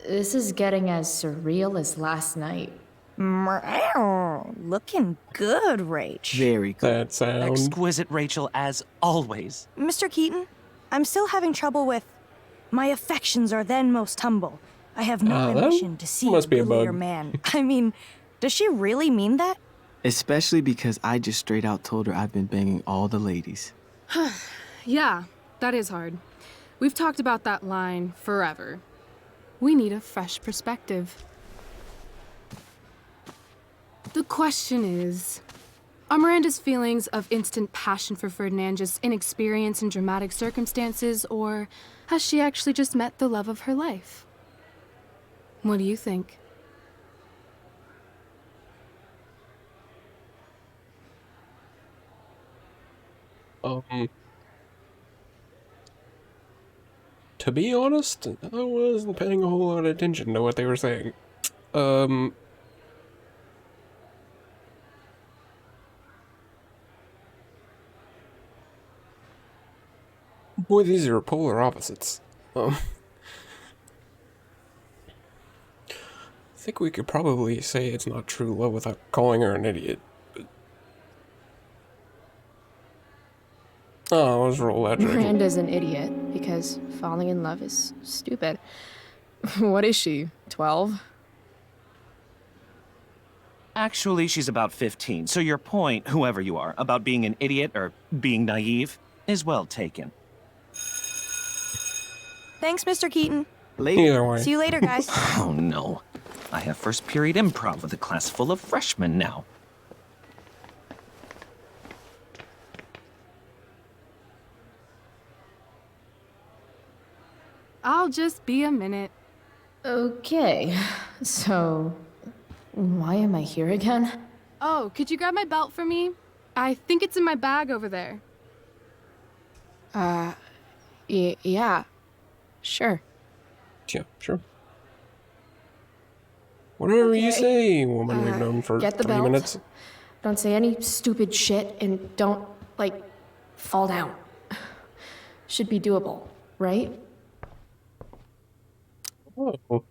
S4: This is getting as surreal as last night.
S13: Looking good, Rach.
S12: Very good.
S1: That sound.
S3: Exquisite, Rachel, as always.
S13: Mr. Keaton, I'm still having trouble with my affections are then most humble. I have no ambition to see
S1: must be a
S13: your
S1: bug.
S13: man. I mean, does she really mean that?
S12: Especially because I just straight out told her I've been banging all the ladies.
S14: Yeah, that is hard. We've talked about that line forever. We need a fresh perspective. The question is, are Miranda's feelings of instant passion for Ferdinand just inexperience in dramatic circumstances, or has she actually just met the love of her life? What do you think?
S1: To be honest, I wasn't paying a whole lot of attention to what they were saying. Boy, these are polar opposites. I think we could probably say it's not true love without calling her an idiot. But... Oh, let's roll that trick.
S2: Miranda's an idiot because falling in love is stupid. What is she, 12?
S3: Actually, she's about 15, so your point, whoever you are, about being an idiot or being naive, is well taken.
S13: Thanks, Mr. Keaton.
S1: Either way.
S13: See you later, guys.
S3: Oh no. I have first period improv with a class full of freshmen now.
S14: I'll just be a minute.
S4: Okay, so why am I here again?
S14: Oh, could you grab my belt for me? I think it's in my bag over there.
S2: Yeah. Sure.
S1: Yeah, sure. Whatever you say, woman we've known for
S2: Get the
S1: 3
S2: belt.
S1: minutes.
S2: Don't say any stupid shit and don't, fall down. Should be doable, right?
S1: Oh.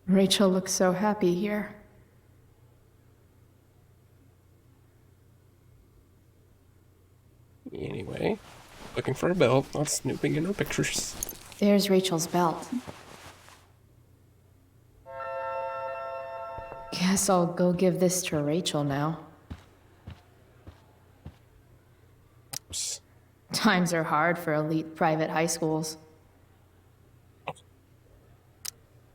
S2: Rachel looks so happy here.
S1: Anyway, looking for a belt, not snooping in her pictures.
S2: There's Rachel's belt. Guess I'll go give this to Rachel now. Times are hard for elite private high schools.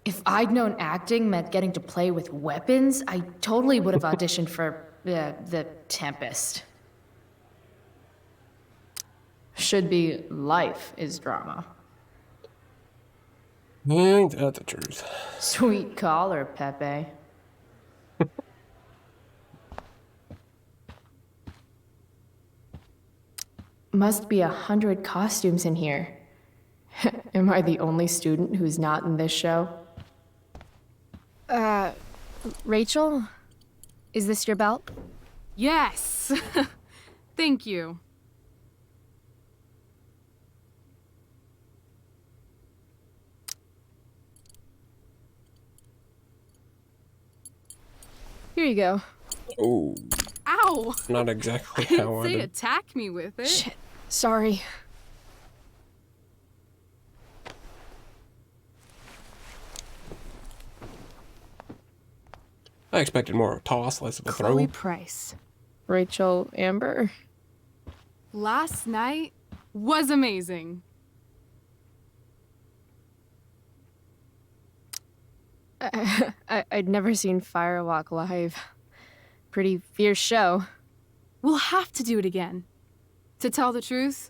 S2: If I'd known acting meant getting to play with weapons, I totally would have auditioned for the Tempest. Should be life is drama.
S1: Ain't that the truth?
S2: Sweet collar, Pepe. Must be 100 costumes in here. Am I the only student who's not in this show? Rachel? Is this your belt?
S14: Yes! Thank you. Here you go.
S1: Oh.
S14: Ow!
S1: Not exactly
S14: I didn't
S1: how I
S14: say
S1: did.
S14: attack me with it.
S2: Shit. Sorry.
S1: I expected more of a toss, less of a
S14: Chloe
S1: throw.
S14: Price.
S2: Rachel Amber.
S14: Last night was amazing.
S2: I'd never seen Firewalk live. Pretty fierce show.
S14: We'll have to do it again. To tell the truth,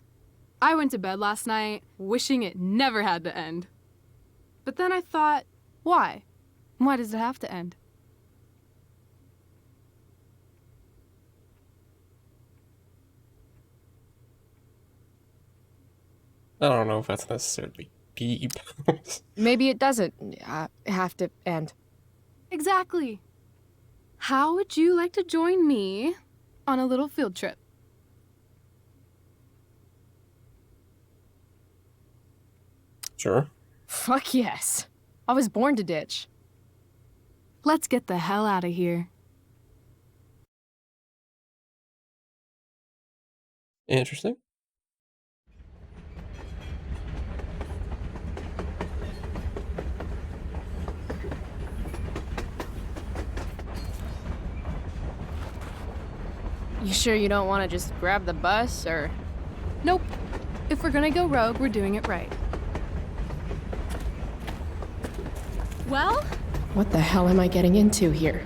S14: I went to bed last night wishing it never had to end. But then I thought, why? Why does it have to end?
S1: I don't know if that's necessarily deep.
S2: Maybe it doesn't have to end.
S14: Exactly. How would you like to join me on a little field trip?
S1: Sure.
S2: Fuck yes. I was born to ditch.
S14: Let's get the hell out of here.
S1: Interesting.
S2: You sure you don't want to just grab the bus, or?
S14: Nope. If we're gonna go rogue, we're doing it right. Well?
S2: What the hell am I getting into here?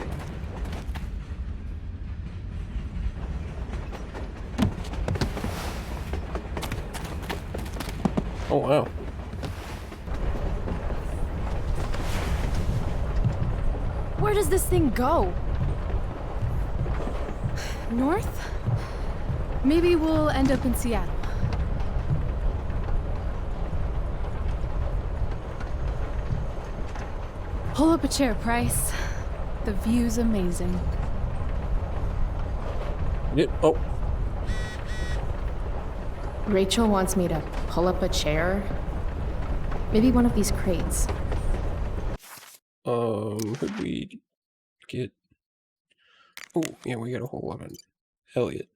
S1: Oh, wow.
S2: Where does this thing go?
S14: North? Maybe we'll end up in Seattle. Pull up a chair, Price. The view's amazing.
S1: Oh.
S2: Rachel wants me to pull up a chair. Maybe one of these crates.
S1: Who'd we get? Oh, yeah, we got a whole lot of Elliot.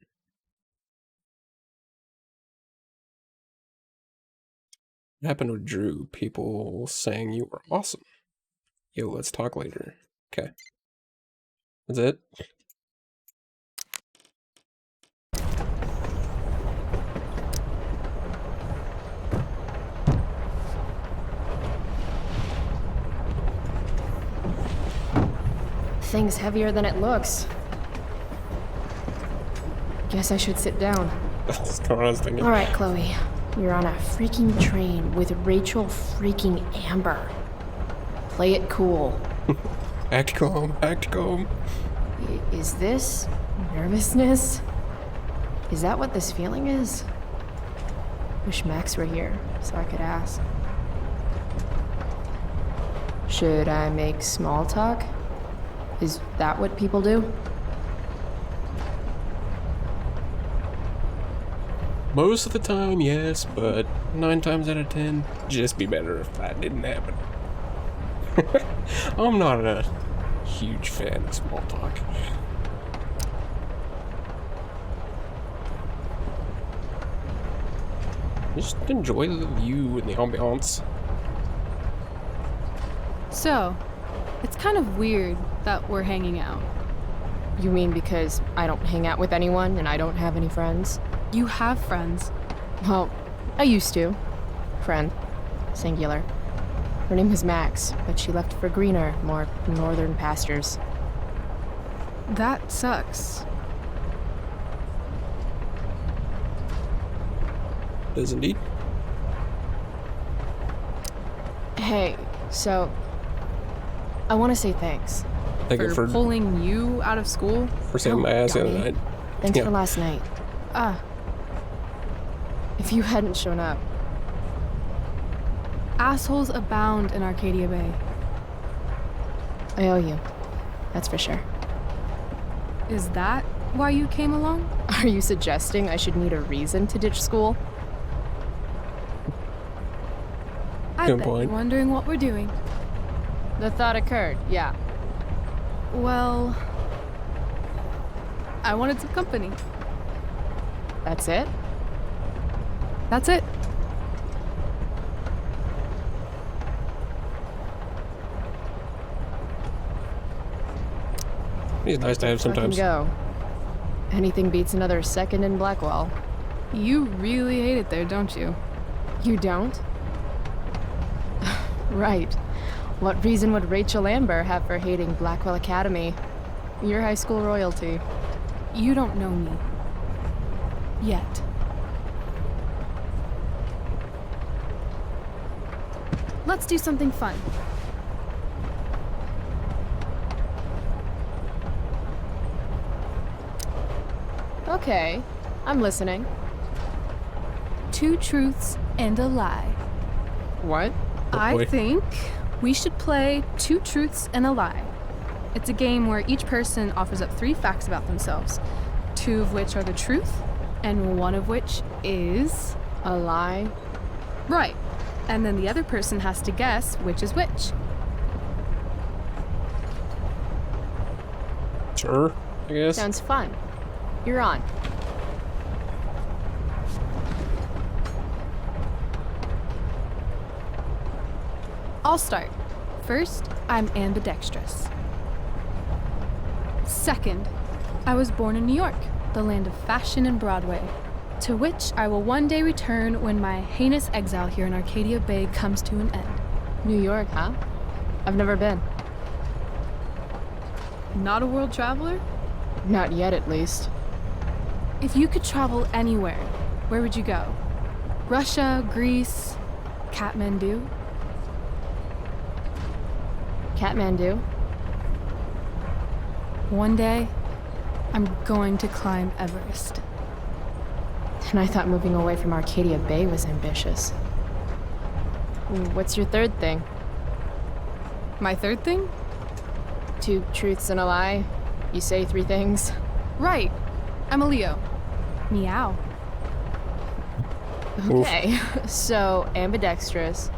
S1: What happened with Drew? People saying you were awesome. Yo, let's talk later. Okay. That's it?
S2: Thing's heavier than it looks. Guess I should sit down.
S1: That's kind of what I was thinking.
S2: All right, Chloe. You're on a freaking train with Rachel freaking Amber. Play it cool.
S1: Act calm, act calm.
S2: Is this nervousness? Is that what this feeling is? Wish Max were here so I could ask. Should I make small talk? Is that what people do?
S1: Most of the time, yes, but 9 times out of 10, just be better if that didn't happen. I'm not a huge fan of small talk. Just enjoy the view and the ambiance.
S14: So, it's kind of weird that we're hanging out.
S2: You mean because I don't hang out with anyone and I don't have any friends?
S14: You have friends.
S2: Well, I used to. Friend. Singular. Her name was Max, but she left for greener, more northern pastures.
S14: That sucks.
S1: Does indeed.
S2: Hey, so I want to say thanks.
S1: Thank you for
S14: pulling you out of school?
S1: For saving my ass the other night.
S2: Thanks
S1: Yeah.
S2: for last night. If you hadn't shown up.
S14: Assholes abound in Arcadia Bay.
S2: I owe you. That's for sure.
S14: Is that why you came along?
S2: Are you suggesting I should need a reason to ditch school?
S14: I
S1: Good
S14: bet
S1: point.
S14: you're wondering what we're doing.
S2: The thought occurred, yeah.
S14: Well, I wanted some company.
S2: That's it?
S14: That's it.
S1: It's nice to have sometimes.
S2: Go. Anything beats another second in Blackwell.
S14: You really hate it there, don't you?
S2: You don't? Right. What reason would Rachel Amber have for hating Blackwell Academy? Your high school royalty.
S14: You don't know me. Yet. Let's do something fun.
S2: Okay, I'm listening.
S14: 2 truths and a lie.
S2: What?
S14: I think we should play 2 truths and a lie. It's a game where each person offers up 3 facts about themselves, 2 of which are the truth, and 1 of which is
S2: a lie.
S14: Right. And then the other person has to guess which is which.
S1: Sure, I guess.
S2: Sounds fun. You're on.
S14: I'll start. First, I'm ambidextrous. Second, I was born in New York, the land of fashion and Broadway, to which I will one day return when my heinous exile here in Arcadia Bay comes to an end.
S2: New York, huh? I've never been.
S14: Not a world traveler?
S2: Not yet, at least.
S14: If you could travel anywhere, where would you go? Russia, Greece, Kathmandu?
S2: Kathmandu.
S14: One day, I'm going to climb Everest.
S2: And I thought moving away from Arcadia Bay was ambitious. What's your third thing?
S14: My third thing?
S2: 2 truths and a lie. You say 3 things.
S14: Right. I'm a Leo. Meow.
S2: Okay, so ambidextrous,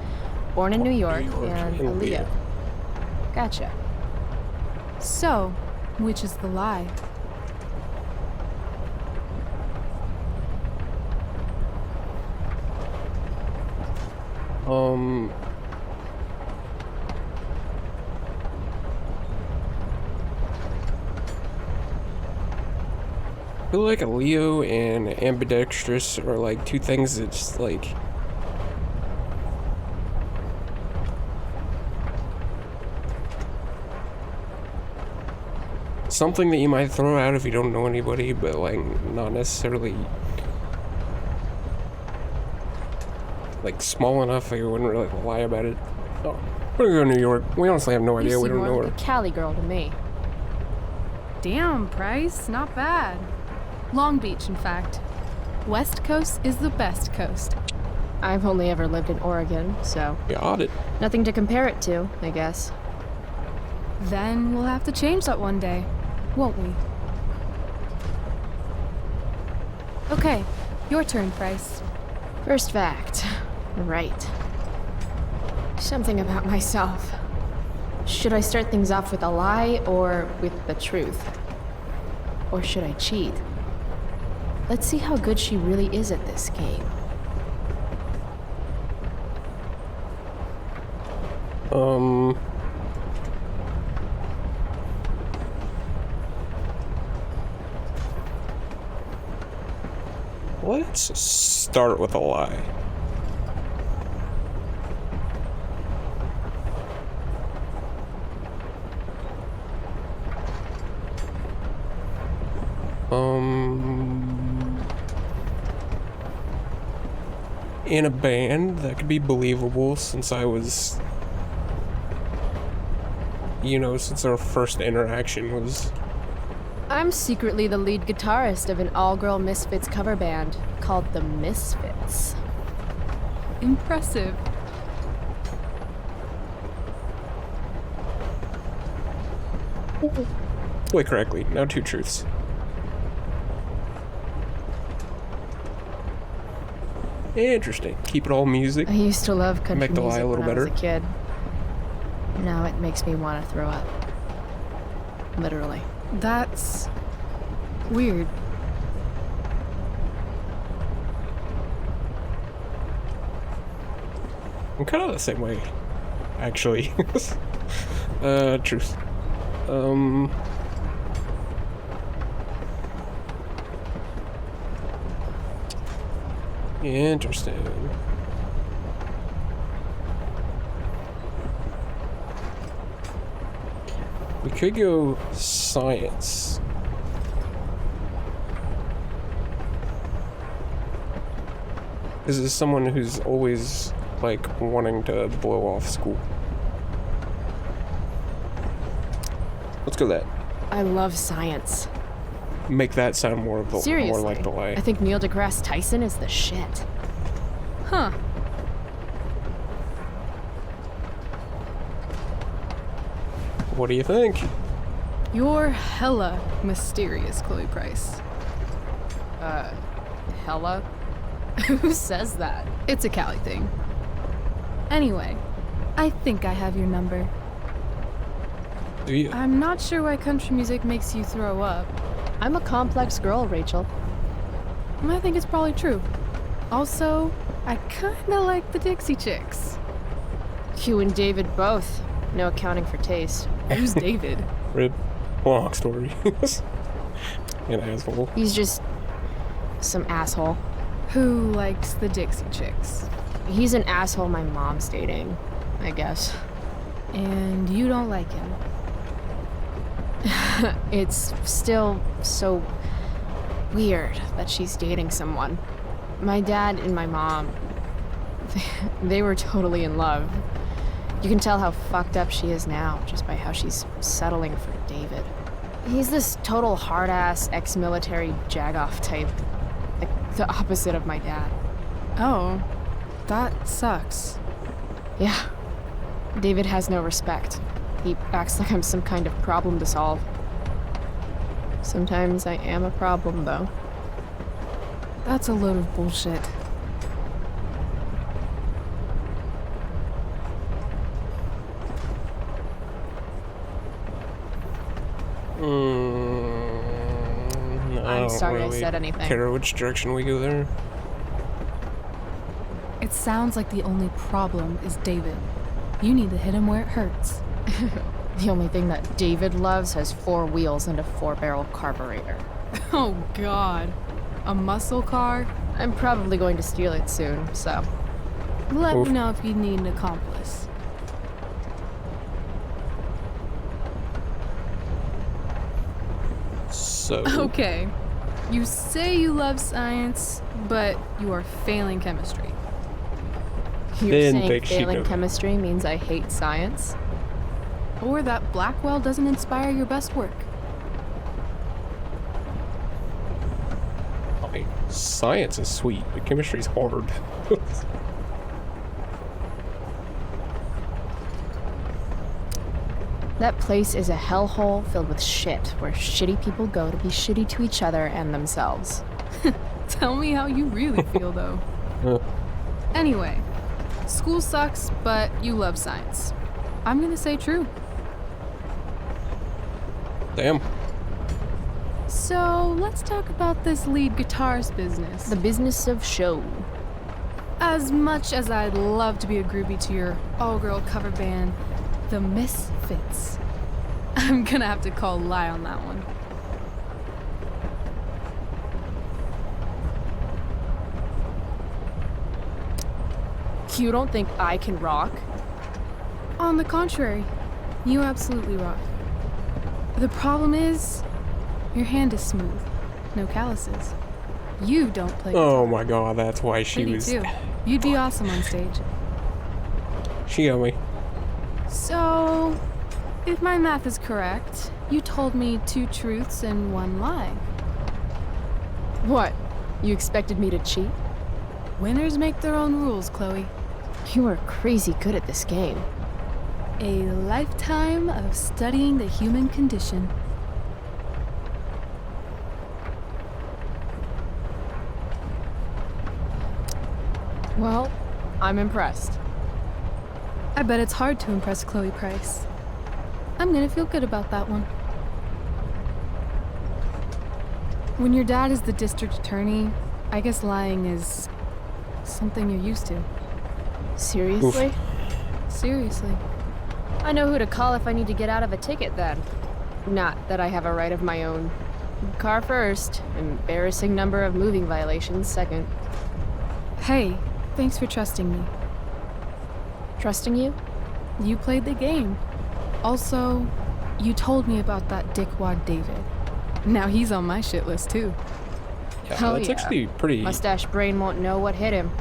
S2: born in New York, and a Leo. Gotcha.
S14: So, which is the lie?
S1: I feel like a Leo and ambidextrous are like 2 things that just like something that you might throw out if you don't know anybody, but like not necessarily like small enough that you wouldn't really lie about it. Oh, we're gonna go to New York. We honestly have no idea. We don't know
S2: more
S1: her.
S2: like a Cali girl to me.
S14: Damn, Price, not bad. Long Beach, in fact. West Coast is the best coast.
S2: I've only ever lived in Oregon, so...
S1: Got it.
S2: Nothing to compare it to, I guess.
S14: Then we'll have to change that one day, won't we? Okay, your turn, Price.
S2: First fact. Right. Something about myself. Should I start things off with a lie or with the truth? Or should I cheat? Let's see how good she really is at this game.
S1: Let's start with a lie. In a band, that could be believable since I was, you know, since our first interaction was...
S2: I'm secretly the lead guitarist of an all-girl Misfits cover band called the Misfits.
S14: Impressive.
S1: Wait, correctly. Now 2 truths. Interesting. Keep it all music.
S2: I used to love country
S1: Make the lie
S2: music
S1: a little
S2: when I was
S1: better.
S2: a kid. Now it makes me want to throw up. Literally.
S14: That's weird.
S1: I'm kind of the same way, actually. Truth. Interesting. We could go science. This is someone who's always, like, wanting to blow off school. Let's go that.
S2: I love science.
S1: Make that sound more of the,
S2: Seriously,
S1: more like the lie.
S2: I think Neil deGrasse Tyson is the shit.
S14: Huh.
S1: What do you think?
S14: You're hella mysterious, Chloe Price.
S2: Hella? Who says that?
S14: It's a Cali thing. Anyway, I think I have your number.
S1: Do you?
S14: I'm not sure why country music makes you throw up.
S2: I'm a complex girl, Rachel.
S14: I think it's probably true. Also, I kinda like the Dixie Chicks.
S2: You and David both. No accounting for taste.
S14: Who's David?
S1: Rip. Long story. An asshole.
S2: He's just some asshole.
S14: Who likes the Dixie Chicks?
S2: He's an asshole my mom's dating, I guess.
S14: And you don't like him?
S2: It's still so weird that she's dating someone. My dad and my mom, they were totally in love. You can tell how fucked up she is now just by how she's settling for David. He's this total hard-ass ex-military jagoff type. Like the opposite of my dad.
S14: Oh, that sucks.
S2: Yeah. David has no respect. He acts like I'm some kind of problem to solve. Sometimes I am a problem, though.
S14: That's a load of bullshit.
S2: I'm sorry
S1: really
S2: I said anything.
S1: Care which direction we go there.
S14: It sounds like the only problem is David. You need to hit him where it hurts.
S2: The only thing that David loves has 4 wheels and a 4-barrel carburetor.
S14: Oh god. A muscle car?
S2: I'm probably going to steal it soon, so...
S14: Let me know if you need an accomplice.
S1: So...
S14: Okay. You say you love science, but you are failing chemistry.
S2: You're saying failing chemistry means I hate science?
S14: Or that Blackwell doesn't inspire your best work.
S1: I mean, science is sweet, but chemistry's hard.
S2: That place is a hellhole filled with shit, where shitty people go to be shitty to each other and themselves.
S14: Tell me how you really feel, though. Anyway, school sucks, but you love science. I'm gonna say true.
S1: Damn.
S14: So, let's talk about this lead guitarist business.
S2: The business of show.
S14: As much as I'd love to be a groupie to your all-girl cover band, the Misfits, I'm gonna have to call lie on that one.
S2: You don't think I can rock?
S14: On the contrary, you absolutely rock. The problem is, your hand is smooth, no calluses. You don't play guitar.
S1: Oh my god, that's why she
S14: Pretty
S1: was...
S14: too. You'd be awesome on stage.
S1: She got me.
S14: So, if my math is correct, you told me 2 truths and 1 lie.
S2: What? You expected me to cheat?
S14: Winners make their own rules, Chloe.
S2: You are crazy good at this game.
S14: A lifetime of studying the human condition.
S2: Well, I'm impressed.
S14: I bet it's hard to impress Chloe Price. I'm gonna feel good about that one. When your dad is the district attorney, I guess lying is something you're used to.
S2: Seriously?
S1: Oof.
S14: Seriously.
S2: I know who to call if I need to get out of a ticket then. Not that I have a right of my own. Car first, embarrassing number of moving violations second.
S14: Hey, thanks for trusting me.
S2: Trusting you?
S14: You played the game. Also, you told me about that dickwad David. Now he's on my shit list too.
S1: Yeah,
S2: Hell
S1: that's
S2: yeah.
S1: actually pretty...
S2: Mustache brain won't know what hit him.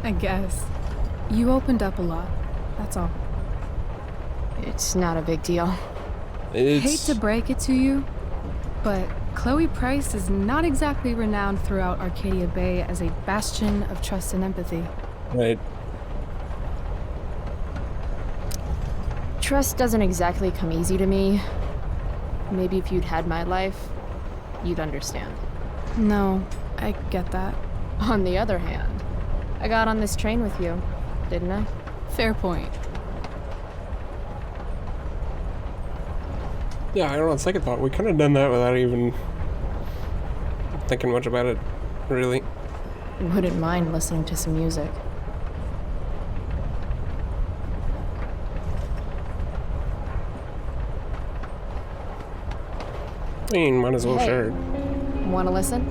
S14: I guess. You opened up a lot. That's all.
S2: It's not a big deal.
S1: It's...
S14: Hate to break it to you, but Chloe Price is not exactly renowned throughout Arcadia Bay as a bastion of trust and empathy.
S1: Right.
S2: Trust doesn't exactly come easy to me. Maybe if you'd had my life, you'd understand.
S14: No, I get that.
S2: On the other hand, I got on this train with you, didn't I?
S14: Fair point.
S1: Yeah, I don't know, on second thought, we could have done that without even thinking much about it, really.
S2: Wouldn't mind listening to some music.
S1: I mean, might as well share it.
S2: Wanna listen?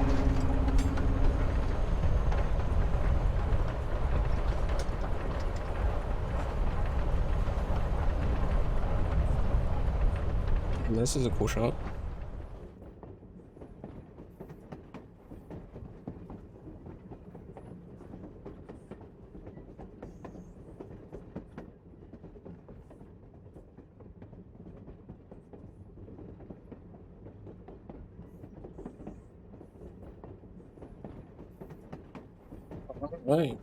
S1: And this is a cool shot. Alright,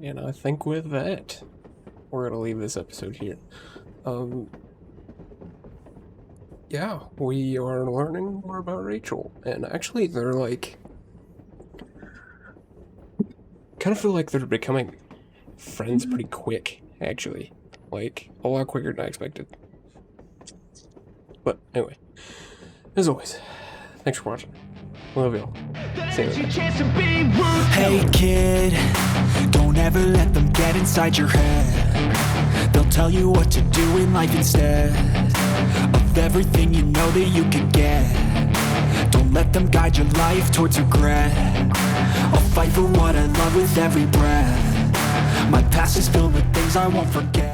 S1: and I think with that, we're gonna leave this episode here. Yeah, we are learning more about Rachel, and actually they're like, kind of feel like they're becoming friends pretty quick, actually. Like, a lot quicker than I expected. But, anyway, as always, thanks for watching. Love y'all. See you later.
S3: Hey kid, don't ever let them get inside your head. They'll tell you what to do in life instead of everything you know that you can get. Don't let them guide your life towards regret. I'll fight for what I love with every breath. My past is filled with things I won't forget.